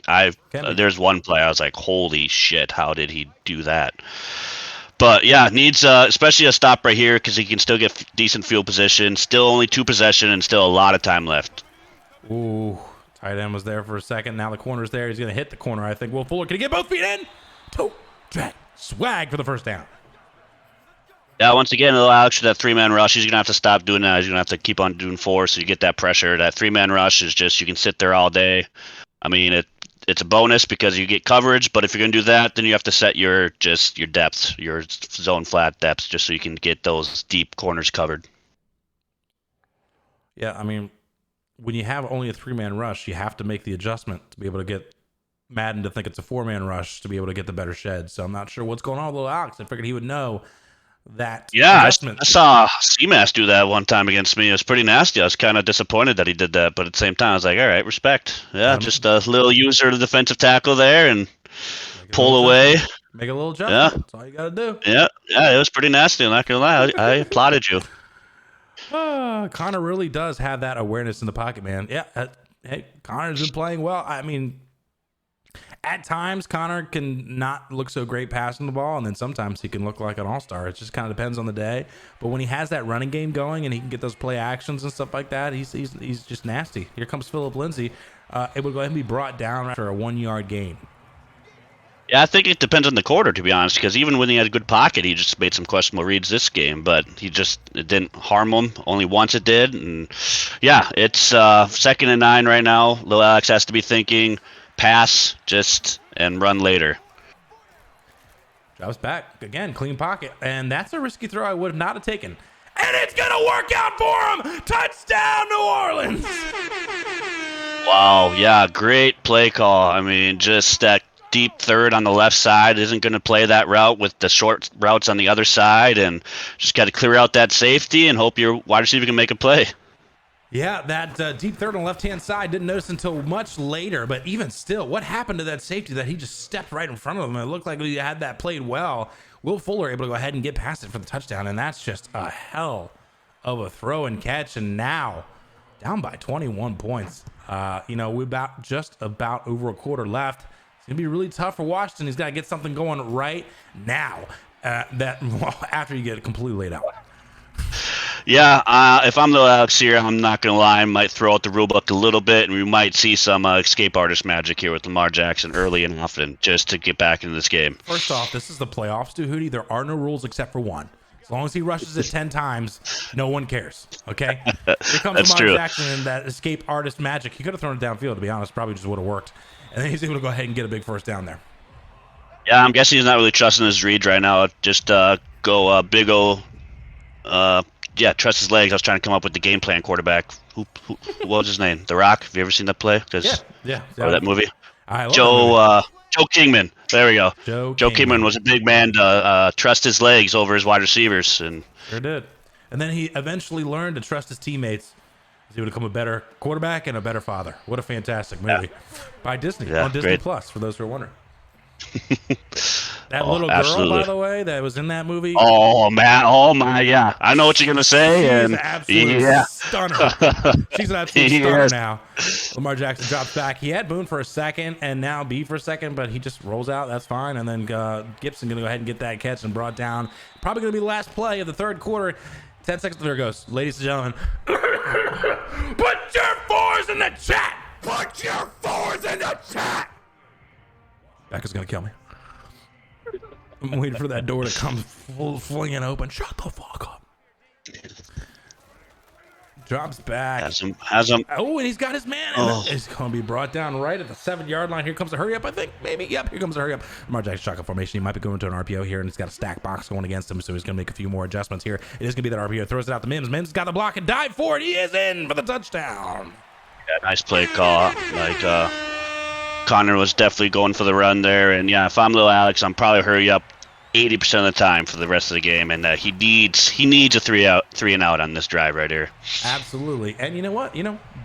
there's one play I was like, holy shit, how did he do that? But yeah, needs especially a stop right here because he can still get decent field position. Still only 2 possession and still a lot of time left. Ooh, tight end was there for a second. Now the corner's there. He's going to hit the corner, I think. Will Fuller, can he get both feet in? Toe, drag, swag for the first down. Yeah, once again, it'll Alex that 3-man rush. He's going to have to stop doing that. He's going to have to keep on doing 4 so you get that pressure. That 3-man rush is just you can sit there all day. I mean, it's a bonus because you get coverage, but if you're going to do that, then you have to set your depth, your zone flat depths, just so you can get those deep corners covered. Yeah, I mean, when you have only a 3-man rush, you have to make the adjustment to be able to get Madden to think it's a 4-man rush to be able to get the better shed. So I'm not sure what's going on with little Alex. I figured he would know that. Yeah, I saw CMass do that one time against me. It was pretty nasty. I was kind of disappointed that he did that, but at the same time, I was like, all right, respect. Yeah, just a little user of the defensive tackle there and pull away. Make a little jump. Yeah. That's all you got to do. Yeah, it was pretty nasty. I'm not going to lie. I applauded you. Connor really does have that awareness in the pocket, man. Yeah, hey, Connor's been playing well. I mean, at times, Connor can not look so great passing the ball, and then sometimes he can look like an all-star. It just kind of depends on the day. But when he has that running game going and he can get those play actions and stuff like that, he's just nasty. Here comes Phillip Lindsay, able to go ahead and be brought down after a 1-yard gain. Yeah, I think it depends on the quarter, to be honest, because even when he had a good pocket, he just made some questionable reads this game, but it didn't harm him. Only once it did. And yeah, it's 2nd and 9 right now. Lil Alex has to be thinking pass and run later. Drops back again, clean pocket, and that's a risky throw I would not have taken. And it's gonna work out for him. Touchdown, New Orleans. Wow, yeah, great play call. I mean, just that deep third on the left side isn't going to play that route with the short routes on the other side, and just got to clear out that safety and hope your wide receiver can make a play. Yeah, that deep third on the left-hand side, didn't notice until much later, but even still, what happened to that safety that he just stepped right in front of him? It looked like he had that played well. Will Fuller able to go ahead and get past it for the touchdown, and that's just a hell of a throw and catch, and now down by 21 points. We just about over a quarter left. It's going to be really tough for Washington. He's got to get something going right now after you get it completely laid out. Yeah, if I'm the Alex here, I'm not going to lie. I might throw out the rule book a little bit, and we might see some escape artist magic here with Lamar Jackson early and often just to get back into this game. First off, this is the playoffs, Duhooty. There are no rules except for one. As long as he rushes it 10 times, no one cares. Okay? Here comes Lamar Jackson and that escape artist magic. He could have thrown it downfield, to be honest. Probably just would have worked. And then he's able to go ahead and get a big first down there. Yeah, I'm guessing he's not really trusting his reads right now. Just go big O. Trust his legs. I was trying to come up with the game plan quarterback. Who what was his name? The Rock? Have you ever seen that play? Yeah. Or that movie? I love Joe Kingman. There we go. Joe Kingman was a big man to trust his legs over his wide receivers. And sure did. And then he eventually learned to trust his teammates. He would become a better quarterback and a better father. What a fantastic movie. By Disney. On Disney Plus, for those who are wondering. That little girl, absolutely. By the way, that was in that movie. Oh, man. Oh, my, yeah. I know what you're going to say. She's an absolute stunner. She's an absolute stunner now. Lamar Jackson drops back. He had Boone for a second and now B for a second, but he just rolls out. That's fine. And then Gibson going to go ahead and get that catch and brought down. Probably going to be the last play of the third quarter. 10 seconds. There it goes. Ladies and gentlemen, put your fours in the chat. Put your fours in the chat. Becca's going to kill me. I'm waiting for that door to come flinging open. Shut the fuck up. Drops back. Has him. Oh, and he's got his man. And it's going to be brought down right at the 7-yard line. Here comes a hurry up, I think. Maybe. Yep, here comes a hurry up. Lamar Jackson shotgun formation. He might be going to an RPO here, and he's got a stack box going against him, so he's going to make a few more adjustments here. It is going to be that RPO. Throws it out to Mims. Mims got the block and dive for it. He is in for the touchdown. Yeah, nice play call. Connor was definitely going for the run there. And, yeah, if I'm little Alex, I'm probably hurry up 80% of the time for the rest of the game. And he needs a three and out on this drive right here. Absolutely. And you know what?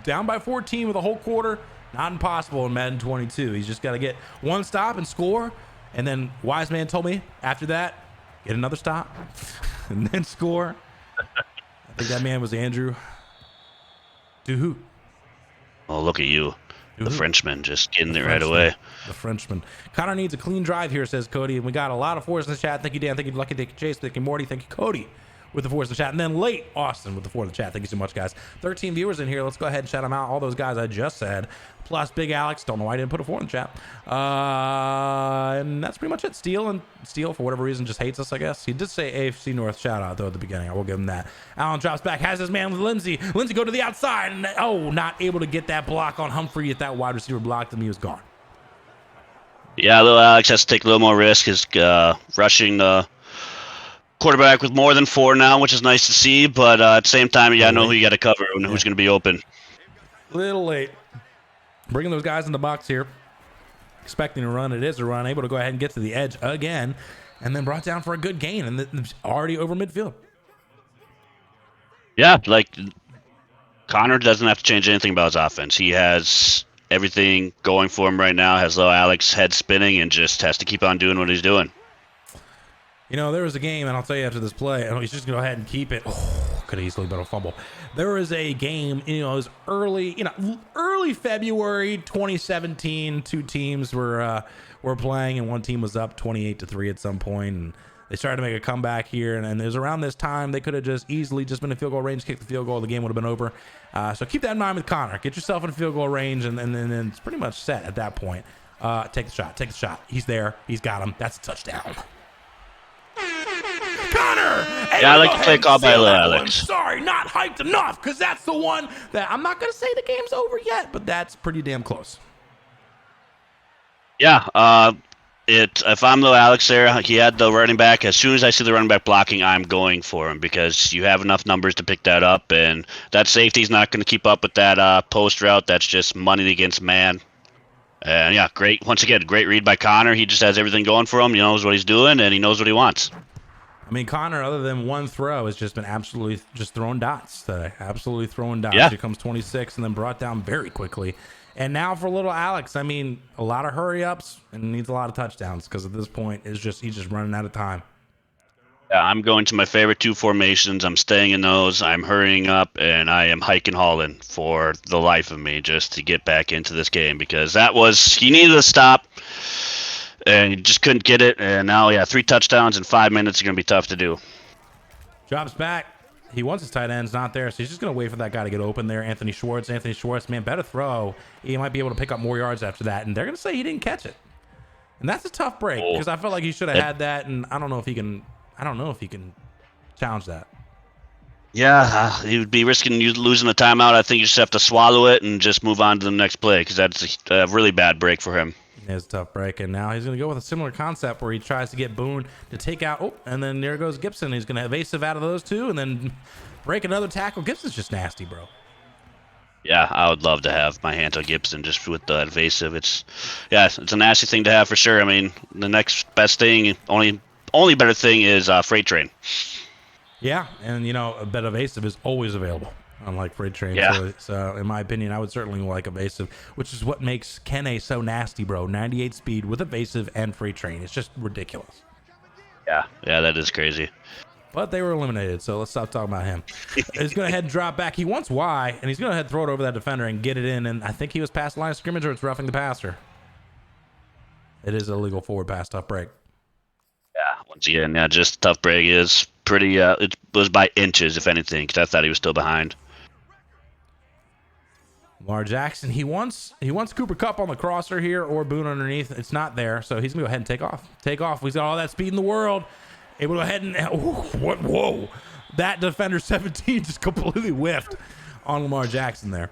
Down by 14 with a whole quarter, not impossible in Madden 22. He's just got to get one stop and score. And then Wise Man told me after that, get another stop and then score. I think that man was Andrew Duhooty. Oh, look at you. The Frenchman just getting it right away. The Frenchman. Connor needs a clean drive here, says Cody. And we got a lot of fours in the chat. Thank you, Dan. Thank you, Lucky. Thank you, Chase. Thank you, Morty. Thank you, Cody, with the fours in the chat. And then late Austin with the four in the chat. Thank you so much, guys. 13 viewers in here. Let's go ahead and shout them out. All those guys I just said. Plus Big Alex. Don't know why I didn't put a four in the chat. And that's pretty much it. Steel, for whatever reason, just hates us, I guess. He did say AFC North shout out, though, at the beginning. I will give him that. Allen drops back. Has his man with Lindsey. Lindsey go to the outside. And, not able to get that block on Humphrey. If that wide receiver blocked him, he was gone. Yeah, little Alex has to take a little more risk. He's rushing the quarterback with more than 4 now, which is nice to see. But at the same time, you got to know who you got to cover and who's going to be open. Little late. Bringing those guys in the box here. Expecting a run. It is a run. Able to go ahead and get to the edge again. And then brought down for a good gain. And already over midfield. Yeah, Connor doesn't have to change anything about his offense. He has everything going for him right now. Has little Alex head spinning and just has to keep on doing what he's doing. There was a game, and I'll tell you after this play, and he's just going to go ahead and keep it. Could have easily been a fumble. There was a game, it was early February 2017. Two teams were playing, and one team was up 28-3 at some point, and they started to make a comeback here. And it was around this time they could have just easily been in field goal range, kicked the field goal, the game would have been over. So keep that in mind with Connor. Get yourself in field goal range, and then it's pretty much set at that point. Take the shot. He's there. He's got him. That's a touchdown. Connor! Yeah, I like to play call by Alex. Sorry, not hyped enough, because that's the one that I'm not going to say the game's over yet, but that's pretty damn close. Yeah, if I'm little Alex there, he had the running back. As soon as I see the running back blocking, I'm going for him because you have enough numbers to pick that up, and that safety's not going to keep up with that post route. That's just money against man. And yeah, great. Once again, great read by Connor. He just has everything going for him. He knows what he's doing, and he knows what he wants. I mean, Connor, other than one throw, has just been absolutely just throwing dots today. Absolutely throwing dots. Yeah. Here comes 26 and then brought down very quickly. And now for little Alex, I mean, a lot of hurry-ups and needs a lot of touchdowns because at this point, he's just running out of time. Yeah, I'm going to my favorite 2 formations. I'm staying in those. I'm hurrying up, and I am hiking hauling for the life of me just to get back into this game because he needed a stop. And he just couldn't get it. And now, 3 touchdowns in 5 minutes are going to be tough to do. Drops back. He wants his tight ends, not there, so he's just going to wait for that guy to get open there. Anthony Schwartz, man, better throw. He might be able to pick up more yards after that, and they're going to say he didn't catch it. And that's a tough break because I felt like he should have had that, and I don't know if he can challenge that. Yeah, he would be risking losing the timeout. I think you just have to swallow it and just move on to the next play because that's a really bad break for him. It's a tough break, and now he's going to go with a similar concept where he tries to get Boone to take out. Oh, and then there goes Gibson. He's going to evasive out of those two and then break another tackle. Gibson's just nasty, bro. Yeah, I would love to have my hand on Gibson just with the evasive. It's a nasty thing to have for sure. I mean, the next best thing, only better thing is Freight Train. Yeah, and a bit evasive is always available, unlike Freight Train. Yeah. So in my opinion, I would certainly like evasive, which is what makes Kene so nasty, bro. 98 speed with evasive and Freight Train. It's just ridiculous. Yeah, that is crazy. But they were eliminated, so let's stop talking about him. He's going to head and drop back. He wants Y, and he's going to head throw it over that defender and get it in, and I think he was past the line of scrimmage or it's roughing the passer. It is a legal forward pass, tough break. Yeah, once again, just tough break is pretty, it was by inches, if anything, because I thought he was still behind. Lamar Jackson, he wants Cooper Kupp on the crosser here or Boone underneath. It's not there, so he's going to go ahead and take off. Take off. He's got all that speed in the world. Able to go ahead and whoa. That defender 17 just completely whiffed on Lamar Jackson there.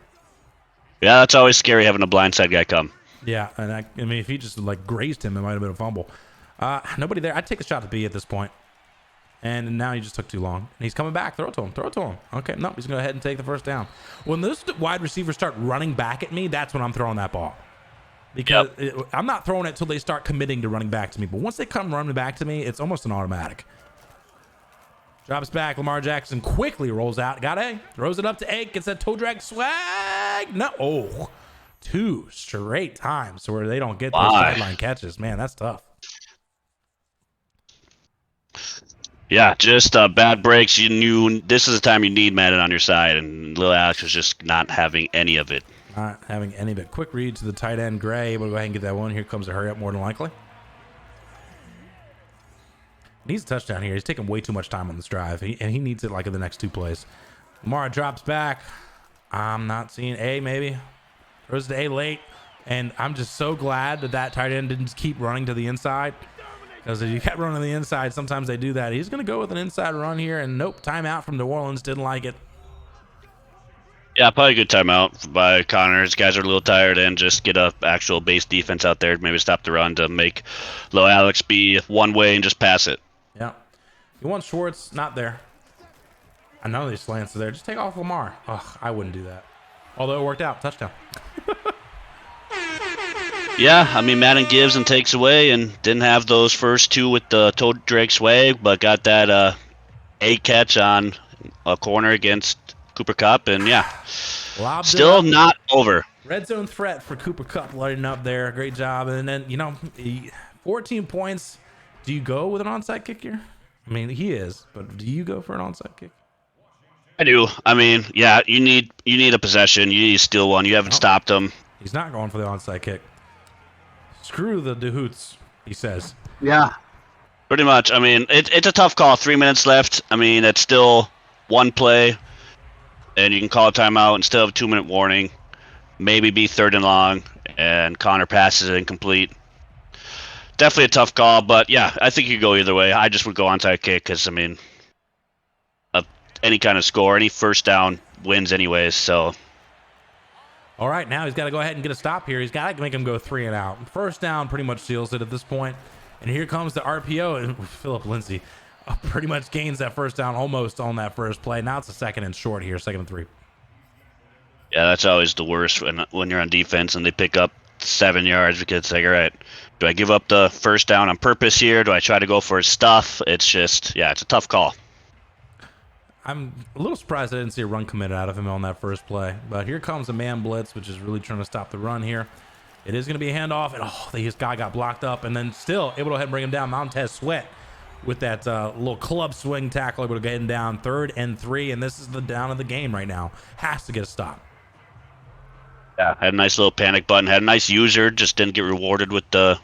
Yeah, that's always scary having a blindside guy come. Yeah, and I mean, if he just grazed him, it might have been a fumble. Nobody there. I'd take a shot to B at this point. And now he just took too long. And he's coming back. Throw it to him. Okay, no, he's going to go ahead and take the first down. When those wide receivers start running back at me, that's when I'm throwing that ball. Because I'm not throwing it until they start committing to running back to me. But once they come running back to me, it's almost an automatic. Drops back. Lamar Jackson quickly rolls out. Got A. Throws it up to A. Gets that toe drag swag. No. Oh, 2 straight times where they don't get those sideline catches. Man, that's tough. Yeah, just bad breaks. You knew this is the time you need Madden on your side, and Lil Alex was just not having any of it. Not having any of it. Quick read to the tight end, Gray. Able to go ahead and get that one. Here comes a hurry up, more than likely. Needs a touchdown here. He's taking way too much time on this drive, and he needs it in the next 2 plays. Lamar drops back. I'm not seeing A, maybe. Throws to A late, and I'm just so glad that tight end didn't keep running to the inside. Because if you kept running to the inside, sometimes they do that. He's going to go with an inside run here, and nope, timeout from New Orleans. Didn't like it. Yeah, probably a good timeout by Connor. His guys are a little tired, and just get a actual base defense out there. Maybe stop the run to make Lil Alex be one way and just pass it. Yeah. He wants Schwartz. Not there. I know these slants are there. Just take off Lamar. Ugh, I wouldn't do that. Although it worked out. Touchdown. Yeah, I mean, Madden gives and takes away, and didn't have those first 2 with the toe drag swag, but got that A catch on a corner against Cooper Kupp, and still not over. Red zone threat for Cooper Kupp lighting up there. Great job. And then, 14 points. Do you go with an onside kick here? I mean, he is, but do you go for an onside kick? I do. I mean, yeah, you need a possession. You need to steal one. You haven't stopped him. He's not going for the onside kick. Screw the Duhoots, he says. Yeah. Pretty much. I mean, it's a tough call. 3 minutes left. I mean, it's still one play, and you can call a timeout and still have a 2-minute warning. Maybe be 3rd and long, and Connor passes it incomplete. Definitely a tough call, but yeah, I think you could go either way. I just would go onside kick because, I mean, any kind of score, any first down wins anyways, so... All right, now he's got to go ahead and get a stop here. He's got to make him go 3 and out. First down pretty much seals it at this point. And here comes the RPO, and Philip Lindsay pretty much gains that first down almost on that first play. Now it's a 2nd and short here, 2nd and 3. Yeah, that's always the worst when you're on defense and they pick up 7 yards because it's all right, do I give up the first down on purpose here? Do I try to go for his stuff? It's just, it's a tough call. I'm a little surprised I didn't see a run committed out of him on that first play. But here comes a man blitz, which is really trying to stop the run here. It is going to be a handoff, and this guy got blocked up, and then still able to go ahead and bring him down. Montez Sweat with that little club swing tackle, able to get him down 3rd and 3, and this is the down of the game right now. Has to get a stop. Yeah, had a nice little panic button. Had a nice user, just didn't get rewarded with the.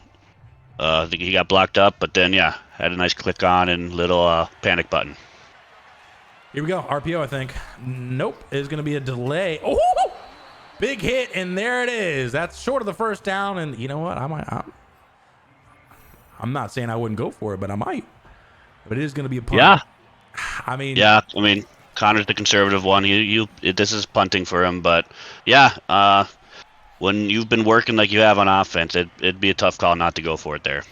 I think he got blocked up, but then had a nice click on and little panic button. Here we go. RPO, I think. Nope. It's going to be a delay. Oh, big hit, and there it is. That's short of the first down, and you know what? I'm not saying I wouldn't go for it, but I might. But it is going to be a punt. Yeah. I mean, Connor's the conservative one. This is punting for him, but yeah, when you've been working like you have on offense, it'd be a tough call not to go for it there.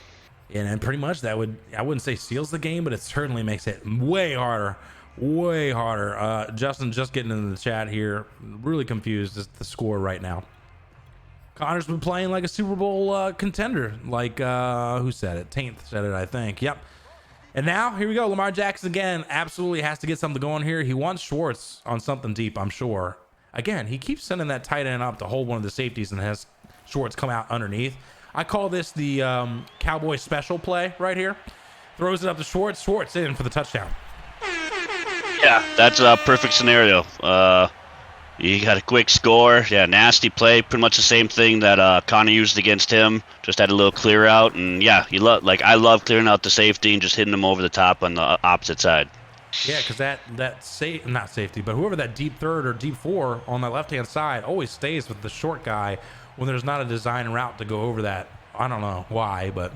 And pretty much I wouldn't say seals the game, but it certainly makes it way harder. Way harder. Justin just getting into the chat here. Really confused as the score right now. Connor's been playing like a Super Bowl contender. Like, who said it? Saitns said it, I think. Yep. And now, here we go. Lamar Jackson again absolutely has to get something going here. He wants Schwartz on something deep, I'm sure. Again, he keeps sending that tight end up to hold one of the safeties and has Schwartz come out underneath. I call this the Cowboy special play right here. Throws it up to Schwartz. Schwartz in for the touchdown. Yeah, that's a perfect scenario. You got a quick score. Yeah, nasty play. Pretty much the same thing that Connor used against him. Just had a little clear out, and yeah, I love clearing out the safety and just hitting them over the top on the opposite side. Yeah, because not safety, but whoever that deep third or deep four on the left-hand side always stays with the short guy when there's not a design route to go over that. I don't know why, but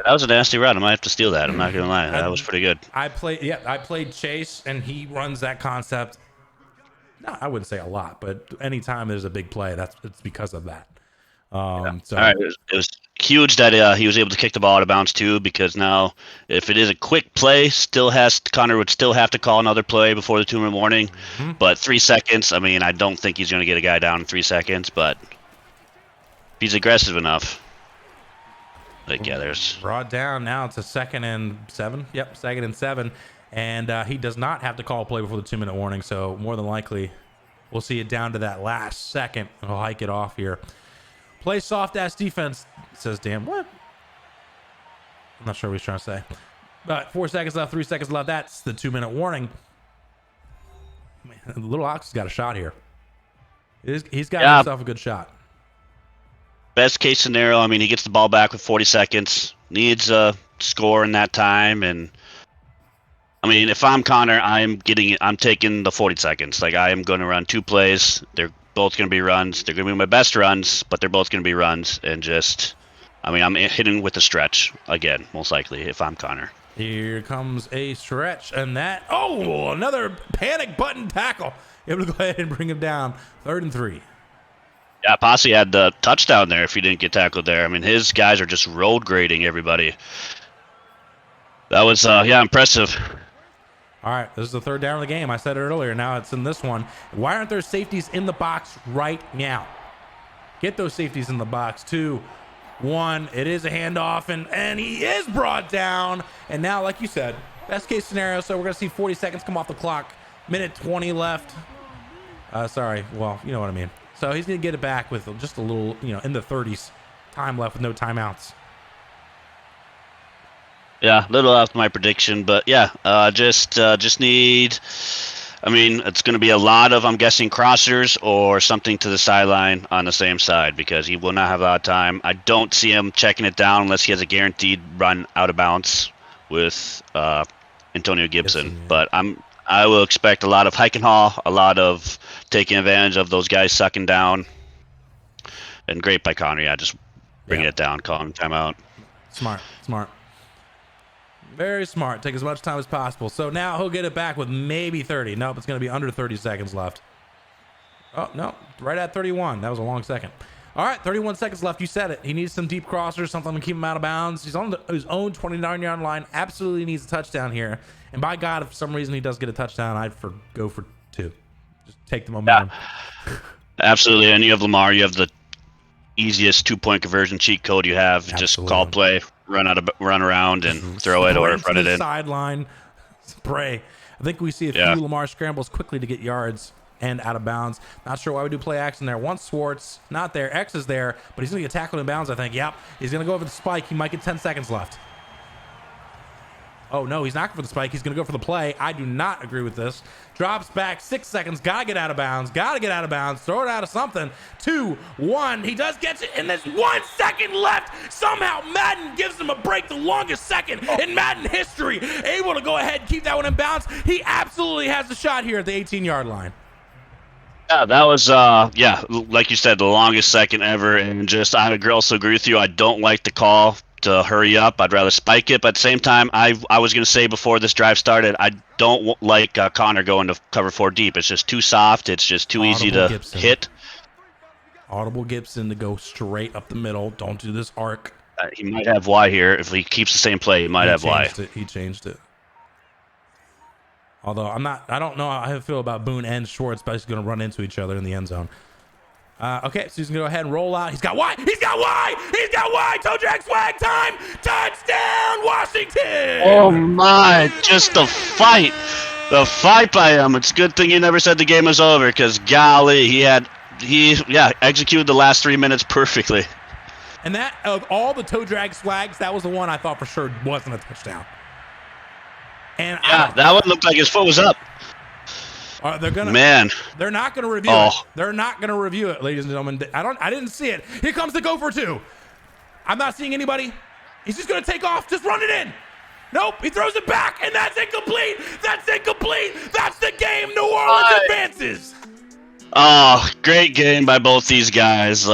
that was a nasty route. I might have to steal that. I'm not gonna lie, that was pretty good. I played Chase, and he runs that concept. No, I wouldn't say a lot, but anytime there's a big play, it's because of that. So all right, it was huge that he was able to kick the ball out of bounds too, because now if it is a quick play, Connor would still have to call another play before the 2-minute warning. Mm-hmm. But 3 seconds, I don't think he's going to get a guy down in 3 seconds, but if he's aggressive enough. There's brought down now to 2nd and 7. Yep, 2nd and 7. And he does not have to call a play before the 2-minute warning, so more than likely we'll see it down to that last second, and he'll hike it off here. Play soft-ass defense, says Dan. What? I'm not sure what he's trying to say. But 4 seconds left, 3 seconds left. That's the 2-minute warning. Man, Little Ox has got a shot here. He's got himself a good shot. Best case scenario, he gets the ball back with 40 seconds, needs a score in that time, and if I'm Connor, I'm taking the 40 seconds. I am going to run 2 plays. They're both going to be runs. They're going to be my best runs, but they're both going to be runs. And I'm hitting with a stretch again, most likely, if I'm Connor. Here comes a stretch, and another panic button tackle. Able to go ahead and bring him down. 3rd and 3. Yeah, Posse had the touchdown there if he didn't get tackled there. His guys are just road grading everybody. That was, impressive. All right, this is the 3rd down of the game. I said it earlier. Now it's in this one. Why aren't there safeties in the box right now? Get those safeties in the box. 2, 1. It is a handoff, and he is brought down. And now, like you said, best case scenario. So we're going to see 40 seconds come off the clock. Minute 20 left. Sorry. Well, you know what I mean. So he's going to get it back with just a little, in the 30s. Time left with no timeouts. Yeah, a little off my prediction, but yeah, just need. It's going to be a lot of, I'm guessing, crossers or something to the sideline on the same side, because he will not have a lot of time. I don't see him checking it down unless he has a guaranteed run out of bounds with Antonio Gibson. Yes, but I will expect a lot of hike and haul, a lot of taking advantage of those guys sucking down. And great by Connor, just bringing it down, calling timeout. Smart. Very smart. Take as much time as possible. So now he'll get it back with maybe 30. Nope, it's going to be under 30 seconds left. Oh, no, right at 31. That was a long second. All right, 31 seconds left. You said it. He needs some deep crossers, something to keep him out of bounds. He's on his own 29-yard line. Absolutely needs a touchdown here. And by God, if for some reason he does get a touchdown, I'd go for 2. Just take the momentum. Yeah, absolutely. And you have Lamar. You have the easiest 2-point conversion cheat code you have. Absolutely. Just call play, run around, and throw it or run it in. Sideline, spray. I think we see a few Lamar scrambles quickly to get yards and out of bounds. Not sure why we do play action there. Once Schwartz, not there. X is there, but he's going to get tackled in bounds, I think. Yep. He's going to go over the spike. He might get 10 seconds left. Oh, no, he's not going for the spike. He's going to go for the play. I do not agree with this. Drops back, 6 seconds. Got to get out of bounds. Got to get out of bounds. Throw it out of something. 2, 1. He does get it, and there's 1 second left. Somehow Madden gives him a break, the longest second in Madden history. Able to go ahead and keep that one in bounds. He absolutely has the shot here at the 18-yard line. Yeah, that was, like you said, the longest second ever. And just, I also agree with you. I don't like the call to hurry up. I'd rather spike it. But at the same time, I was going to say before this drive started, I don't like Connor going to cover 4 deep. It's just too soft. It's just too easy to hit. Audible Gibson to go straight up the middle. Don't do this arc. He might have Y here. If he keeps the same play, he might have Y. He changed it. Although I don't know how I feel about Boone and Schwartz basically going to run into each other in the end zone. Okay, so he's going to go ahead and roll out. He's got Y. He's got Y. He's got Y. Toe drag swag time. Touchdown, Washington. Oh, my. Just the fight. The fight by him. It's a good thing you never said the game was over because, golly, he executed the last 3 minutes perfectly. And that, of all the toe drag swags, that was the one I thought for sure wasn't a touchdown. And yeah, that one looked like his foot was up. They're not gonna review it. They're not gonna review it, ladies and gentlemen. I didn't see it. Here comes the go for 2. I'm not seeing anybody. He's just gonna take off. Just run it in. Nope. He throws it back, and that's incomplete. That's incomplete. That's the game. New Orleans advances. Oh, great game by both these guys.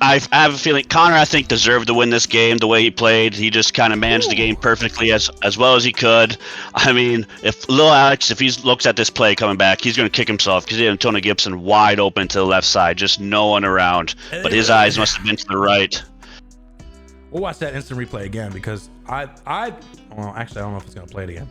I have a feeling Connor, I think, deserved to win this game the way he played. He just kind of managed the game perfectly as well as he could. I mean, if Lil Alex, if he looks at this play coming back, he's going to kick himself because he had Antonio Gibson wide open to the left side, just no one around. But his eyes must have been to the right. We'll watch that instant replay again because actually, I don't know if it's going to play it again.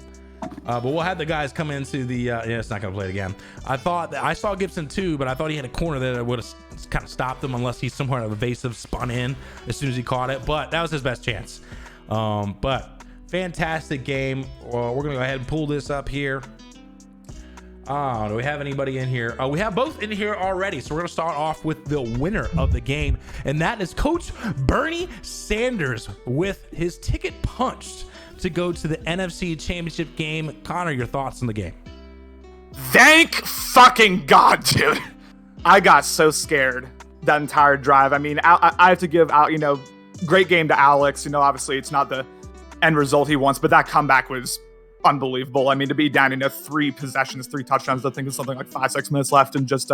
But we'll have the guys come into the it's not gonna play it again. I saw Gibson too, but I thought he had a corner that would have kind of stopped him unless he's somewhere evasive, spun in as soon as he caught it, but that was his best chance. But fantastic game. We're gonna go ahead and pull this up here. Do we have anybody in here? We have both in here already, so we're gonna start off with the winner of the game, and that is Coach Bernie Sanders with his ticket punched to go to the NFC Championship game. Connor, your thoughts on the game? Thank fucking God, dude. I got so scared that entire drive. I mean, I have to give out, great game to Alex. Obviously it's not the end result he wants, but that comeback was unbelievable. I mean, to be down, 3 possessions, 3 touchdowns, I think it's something like 5-6 minutes left, and just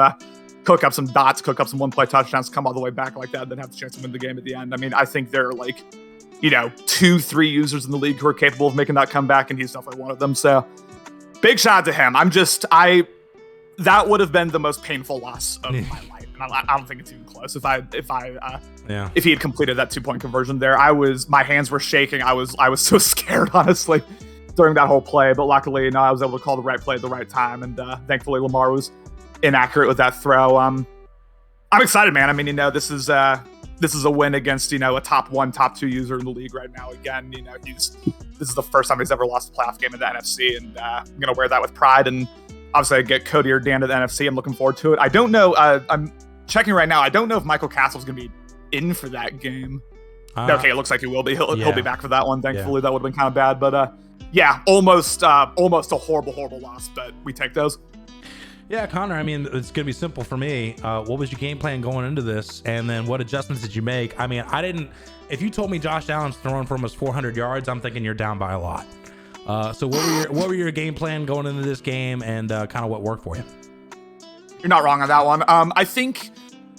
cook up some dots, cook up some one-play touchdowns, come all the way back like that, then have the chance to win the game at the end. I mean, I think they're 2-3 users in the league who are capable of making that comeback, and he's definitely one of them. So big shout out to him. That would have been the most painful loss of my life. And I don't think it's even close. If he had completed that 2-point conversion there, my hands were shaking. I was so scared, honestly, during that whole play. But luckily, I was able to call the right play at the right time. And thankfully, Lamar was inaccurate with that throw. I'm excited, man. I mean, this is a win against, a top 1, top 2 user in the league right now. Again, this is the first time he's ever lost a playoff game in the NFC, and I'm going to wear that with pride. And obviously I get Cody or Dan to the NFC. I'm looking forward to it. I don't know. I'm checking right now. I don't know if Michael Castle's going to be in for that game. Okay, it looks like he will be. He'll be back for that one. Thankfully, that would have been kind of bad. But almost a horrible loss, but we take those. Yeah, Connor, I mean, it's going to be simple for me. What was your game plan going into this? And then what adjustments did you make? I mean, if you told me Josh Allen's throwing for almost 400 yards, I'm thinking you're down by a lot. So what were your game plan going into this game, and kind of what worked for you? You're not wrong on that one.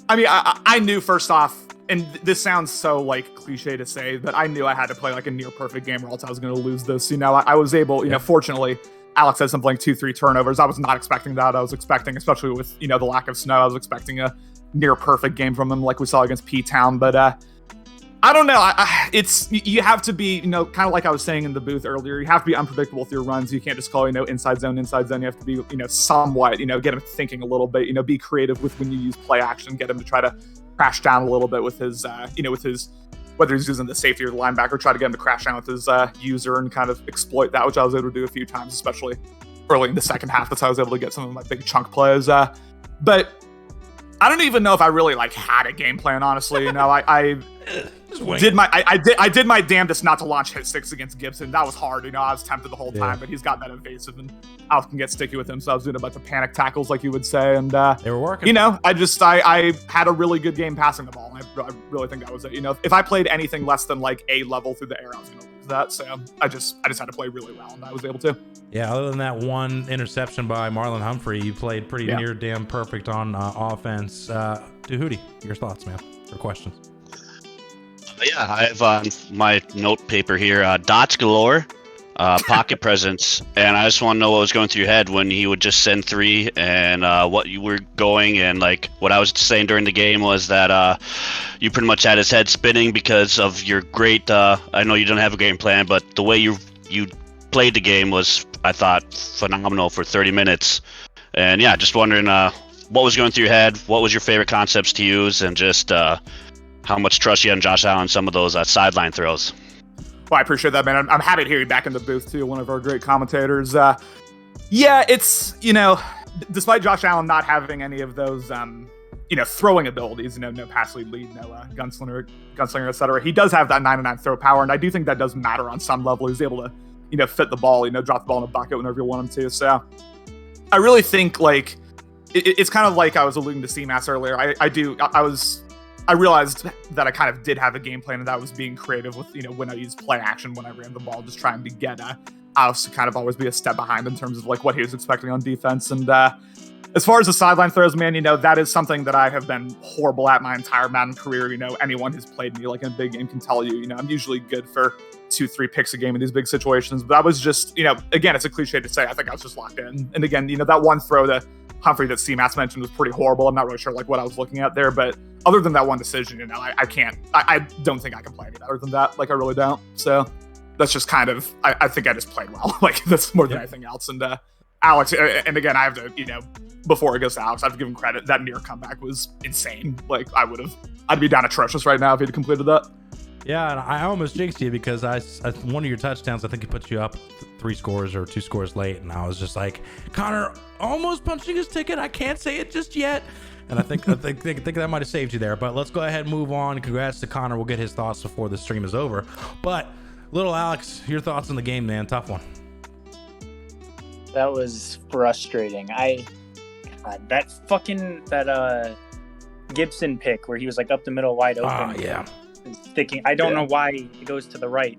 I knew first off, and this sounds so cliche to say, but I knew I had to play a near perfect game or else I was going to lose this. I was able, fortunately, Alex had something like 2-3 turnovers. I was not expecting that. I was expecting, especially with, the lack of snow, I was expecting a near perfect game from him like we saw against P-Town. But I don't know. You have to be, kind of like I was saying in the booth earlier, you have to be unpredictable with your runs. You can't just call, inside zone. You have to be, somewhat, get him thinking a little bit, be creative with when you use play action, get him to try to crash down a little bit with his, whether he's using the safety or the linebacker, try to get him to crash down with his user and kind of exploit that, which I was able to do a few times, especially early in the second half. That's how I was able to get some of my big chunk plays. But I don't even know if I really like had a game plan, honestly. I did my damnedest not to launch hit six against Gibson. That was hard. I was tempted the whole time, but he's got that evasive, and Alex can get sticky with him. So I was doing a bunch of panic tackles, like you would say, and they were working. I had a really good game passing the ball. And I really think that was it. If I played anything less than like A level through the air, I was going to lose that. So I just had to play really well, and I was able to. Yeah, other than that one interception by Marlon Humphrey, you played pretty near damn perfect on offense. Duhooty, your thoughts, man, or questions? Yeah, I have on my note paper here, dots galore, pocket presence, and I just want to know what was going through your head when he would just send three, and what you were going, and like what I was saying during the game was that you pretty much had his head spinning because of your great, I know you didn't have a game plan, but the way you played the game was, I thought, phenomenal for 30 minutes. And yeah, just wondering what was going through your head, what was your favorite concepts to use, and just how much trust you had in Josh Allen, some of those sideline throws. Well, I appreciate that, man. I'm happy to hear you back in the booth, too, one of our great commentators. Yeah, it's, despite Josh Allen not having any of those, throwing abilities, no pass lead, no gunslinger, et cetera, he does have that 9-9 throw power, and I do think that does matter on some level. He's able to, fit the ball, drop the ball in a bucket whenever you want him to. So I really think, like, it's kind of like I was alluding to CMass earlier. I realized that I kind of did have a game plan, and that was being creative with, when I used play action, when I ran the ball, just trying to get Alex to kind of always be a step behind in terms of like what he was expecting on defense. And as far as the sideline throws, man, that is something that I have been horrible at my entire Madden career. Anyone who's played me like in a big game can tell you, I'm usually good for 2-3 picks a game in these big situations. But I was just, again, it's a cliche to say, I think I was just locked in. And again, that one throw to Humphrey that CMass mentioned was pretty horrible. I'm not really sure like what I was looking at there, but other than that one decision, I don't think I can play any better than that. Like, I really don't. So that's just kind of, I think I just played well. Like, that's more than anything else. And Alex, and again, I have to, before it goes to Alex, I have to give him credit. That near comeback was insane. Like, I'd be down atrocious right now if he'd completed that. Yeah, and I almost jinxed you because one of your touchdowns, I think he put you up 3 scores or 2 scores late, and I was just like, Connor almost punching his ticket. I can't say it just yet. And I think that might have saved you there. But let's go ahead and move on. Congrats to Connor. We'll get his thoughts before the stream is over. But little Alex, your thoughts on the game, man. Tough one. That was frustrating. That Gibson pick where he was like up the middle wide open. Yeah. Sticking. I don't know why it goes to the right.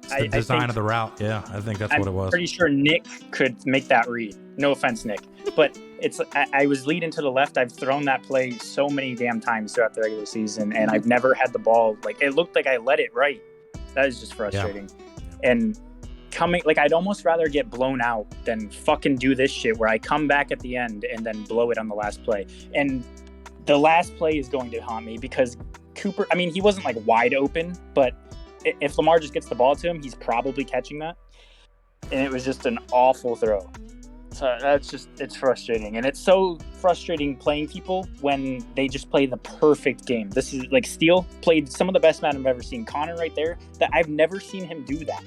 The design of the route. Yeah, I think that's what it was. I'm pretty sure Nick could make that read. No offense, Nick. But I was leading to the left. I've thrown that play so many damn times throughout the regular season, and I've never had the ball. Like, it looked like I let it right. That is just frustrating. Yeah. And I'd almost rather get blown out than fucking do this shit where I come back at the end and then blow it on the last play. And the last play is going to haunt me because Cooper, he wasn't like wide open, but if Lamar just gets the ball to him, he's probably catching that. And it was just an awful throw. So it's frustrating. And it's so frustrating playing people when they just play the perfect game. This is like Steele played some of the best Madden I've ever seen. Connor right there, that I've never seen him do that.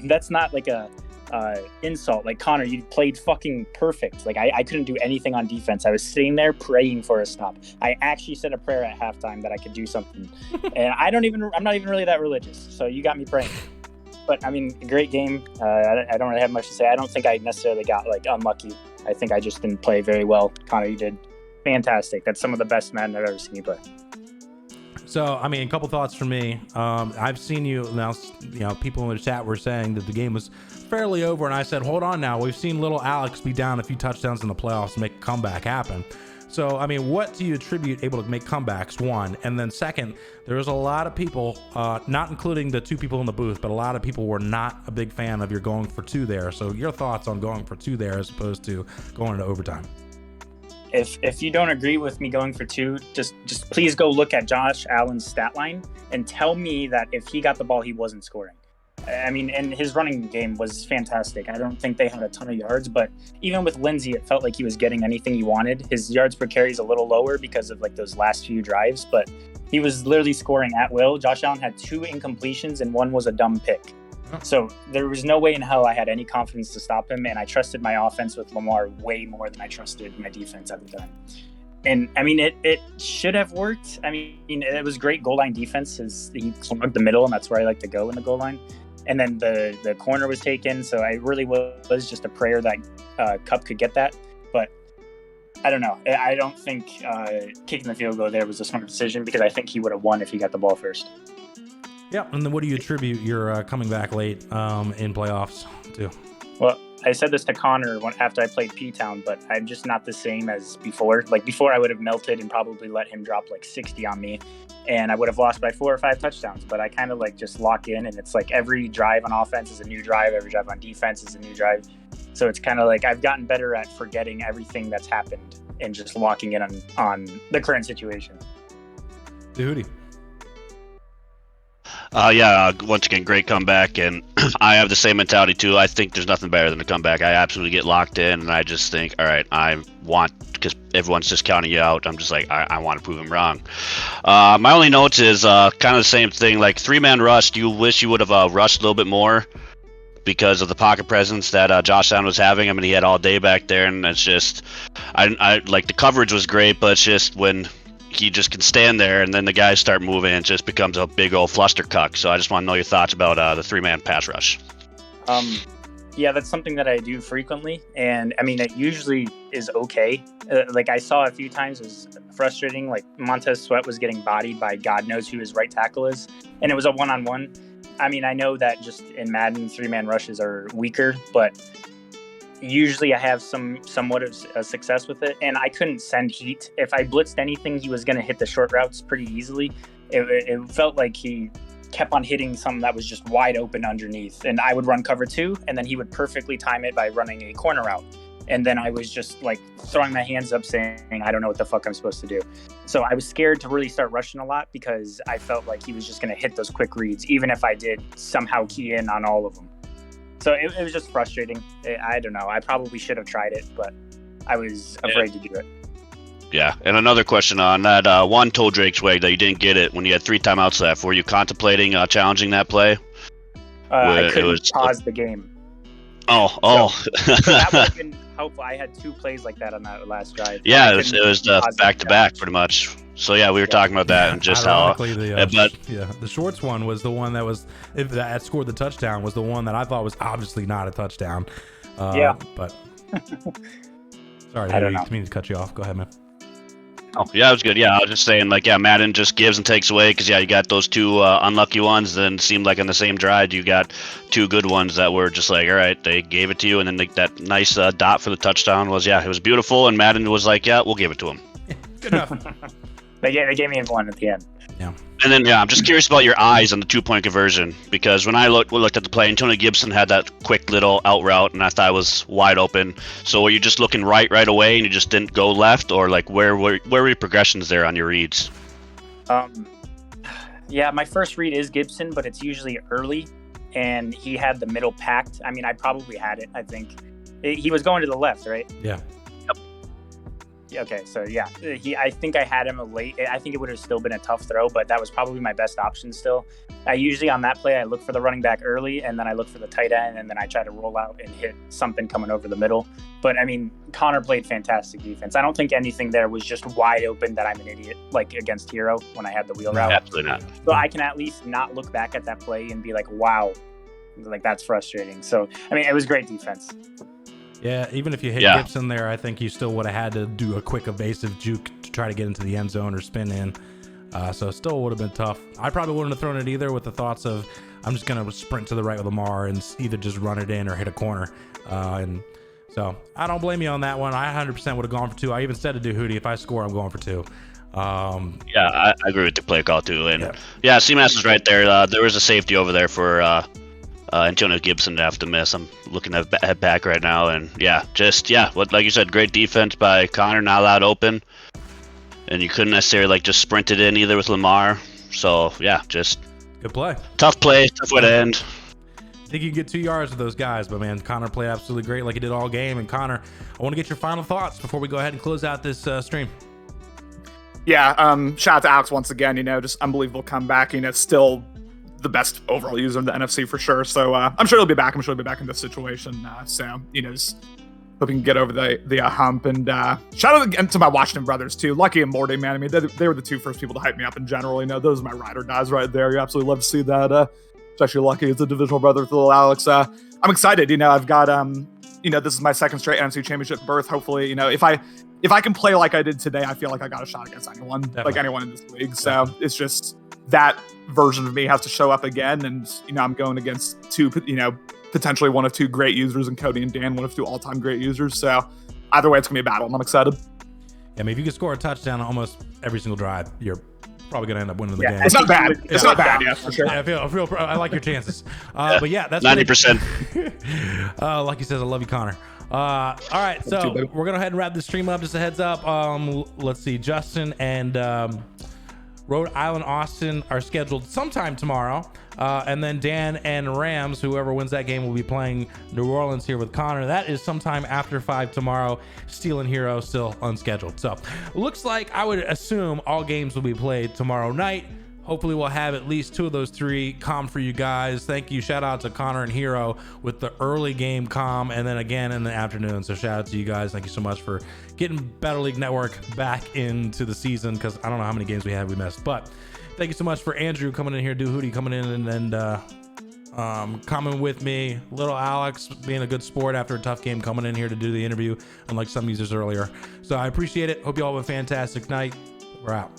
That's not like a insult. Like, Connor, you played fucking perfect. Like, I couldn't do anything on defense. I was sitting there praying for a stop. I actually said a prayer at halftime that I could do something. And I'm not even really that religious. So you got me praying. But great game. I don't really have much to say. I don't think I necessarily got like unlucky. I think I just didn't play very well. Connor, you did fantastic. That's some of the best Madden I've ever seen you play. So, a couple thoughts from me. I've seen you now, people in the chat were saying that the game was fairly over, and I said, hold on now. We've seen little Alex be down a few touchdowns in the playoffs and make a comeback happen. So, what do you attribute able to make comebacks, one? And then second, there was a lot of people, not including the 2 people in the booth, but a lot of people were not a big fan of your going for 2 there. So your thoughts on going for 2 there as opposed to going into overtime? If you don't agree with me going for 2, just please go look at Josh Allen's stat line and tell me that if he got the ball, he wasn't scoring. And his running game was fantastic. I don't think they had a ton of yards, but even with Lindsey, it felt like he was getting anything he wanted. His yards per carry is a little lower because of like those last few drives, but he was literally scoring at will. Josh Allen had 2 incompletions and 1 was a dumb pick. So there was no way in hell I had any confidence to stop him, and I trusted my offense with Lamar way more than I trusted my defense at the time. And I mean, it should have worked. I mean, it was great goal line defense. He plugged the middle, and that's where I like to go in the goal line. And then the corner was taken, so I really was just a prayer that Cup could get that. But I don't know. I don't think kicking the field goal there was a smart decision, because I think he would have won if he got the ball first. Yeah, and then what do you attribute your coming back late in playoffs to? Well, I said this to Connor after I played P-Town, but I'm just not the same as before. Like, before I would have melted and probably let him drop like 60 on me, and I would have lost by 4 or 5 touchdowns. But I kind of like just lock in, and it's like every drive on offense is a new drive. Every drive on defense is a new drive. So it's kind of like I've gotten better at forgetting everything that's happened and just locking in on the current situation. Duhooty. Once again, great comeback, and I have the same mentality too. I think there's nothing better than a comeback. I absolutely get locked in, and I just think, all right, because everyone's just counting you out. I'm just like, I want to prove them wrong. My only notes is kind of the same thing, like 3-man rush. You wish you would have rushed a little bit more because of the pocket presence that Josh Allen was having. I mean, he had all day back there, and it's just, I like the coverage was great, but it's just when he just can stand there, and then the guys start moving, it just becomes a big old flustercuck. So I just want to know your thoughts about the 3-man pass rush. Yeah, that's something that I do frequently, and I mean, it usually is okay. Like, I saw a few times it was frustrating. Like, Montez Sweat was getting bodied by God knows who his right tackle is, and it was a one-on-one. I mean, I know that just in Madden, 3-man rushes are weaker, but usually I have somewhat of a success with it, and I couldn't send heat. If I blitzed anything, he was going to hit the short routes pretty easily. It felt like he kept on hitting something that was just wide open underneath, and I would run cover 2, and then he would perfectly time it by running a corner route. And then I was just like throwing my hands up saying, I don't know what the fuck I'm supposed to do. So I was scared to really start rushing a lot, because I felt like he was just going to hit those quick reads, even if I did somehow key in on all of them. So it was just frustrating. I don't know. I probably should have tried it, but I was afraid to do it. Yeah, and another question on that one toe drake swag that you didn't get it when you had 3 timeouts left. Were you contemplating challenging that play? I couldn't pause the game. Oh. So that would have been helpful. I had 2 plays like that on that last drive. Yeah, it was back-to-back pretty much. So yeah, we were talking about that, and just how. The Schwartz one was the one that scored the touchdown, was the one that I thought was obviously not a touchdown. But sorry, I didn't mean to cut you off. Go ahead, man. Oh yeah, it was good. Yeah, I was just saying, like, yeah, Madden just gives and takes away, because you got those 2 unlucky ones. Then it seemed like on the same drive you got 2 good ones that were just like, all right, they gave it to you, and then that nice dot for the touchdown was, it was beautiful, and Madden was like, yeah, we'll give it to him. Good enough. They gave me 1 at the end. Yeah. And then, I'm just curious about your eyes on the 2-point conversion, because when I looked at the play, Antonio Gibson had that quick little out route, and I thought it was wide open. So were you just looking right away, and you just didn't go left, or like where were your progressions there on your reads? Yeah, my first read is Gibson, but it's usually early, and he had the middle packed. I mean, I probably had it. I think he was going to the left, right? Yeah. Okay, so yeah, I think I had him late. I think it would have still been a tough throw, but that was probably my best option still. I usually on that play, I look for the running back early, and then I look for the tight end, and then I try to roll out and hit something coming over the middle. But I mean, Connor played fantastic defense. I don't think anything there was just wide open that I'm an idiot, like against Hero when I had the wheel route. Absolutely not. So I can at least not look back at that play and be like, wow, like that's frustrating. So, I mean, it was great defense. Yeah, even if you hit Gibson there, I think you still would have had to do a quick evasive juke to try to get into the end zone or spin in. So still would have been tough. I probably wouldn't have thrown it either, with the thoughts of I'm just going to sprint to the right with Lamar and either just run it in or hit a corner. And so I don't blame you on that one. I 100% would have gone for 2. I even said to Duhooty, if I score, I'm going for 2. I agree with the play call too. And CMass is right there. There was a safety over there for Antonio Gibson to have to miss. I'm looking at back right now, and like you said, great defense by Connor, not allowed open, and you couldn't necessarily just sprint it in either with Lamar. So just good play. Tough play, tough way to end. I think you can get 2 yards with those guys, but man, Connor played absolutely great, like he did all game. And Connor, I want to get your final thoughts before we go ahead and close out this stream. Yeah, shout out to Alex once again. Just unbelievable comeback. Still the best overall user in the NFC for sure. So I'm sure he'll be back. I'm sure he'll be back in this situation. Just hope we can get over the hump. And shout out again to my Washington brothers too, Lucky and Morty, man. I mean, they were the two first people to hype me up in general. You know, those are my ride or dies right there. You absolutely love to see that. Especially Lucky as a divisional brother with little Alex. I'm excited. You know, I've got this is my second straight NFC Championship berth. Hopefully, you know, if I can play like I did today, I feel like I got a shot against anyone, like anyone in this league. So it's just that version of me has to show up again, and you know, I'm going against two, you know, potentially one of two great users, and Cody and Dan, one of two all-time great users. So either way, it's gonna be a battle, and I'm excited. Yeah, I mean, if you can score a touchdown on almost every single drive, you're probably gonna end up winning the game. It's not bad. It's not bad, yeah, for sure. Yeah, I like your chances. But yeah, that's 90%. Lucky says, I love you, Connor. All right, so we're gonna go ahead and wrap this stream up. Just a heads up. Let's see, Justin and Rhode Island Austin are scheduled sometime tomorrow. And then Dan and Rams, whoever wins that game, will be playing New Orleans here with Connor. That is sometime after 5 tomorrow. Steel and Hero still unscheduled. So looks like I would assume all games will be played tomorrow night. Hopefully we'll have at least 2 of those 3 comm for you guys. Thank you. Shout out to Connor and Hero with the early game comm, and then again in the afternoon. So shout out to you guys. Thank you so much for getting Battle League Network back into the season, because I don't know how many games we missed. But thank you so much for Andrew coming in here, Duhooty coming in and coming with me, little Alex being a good sport after a tough game, coming in here to do the interview, unlike some users earlier. So I appreciate it. Hope you all have a fantastic night. We're out.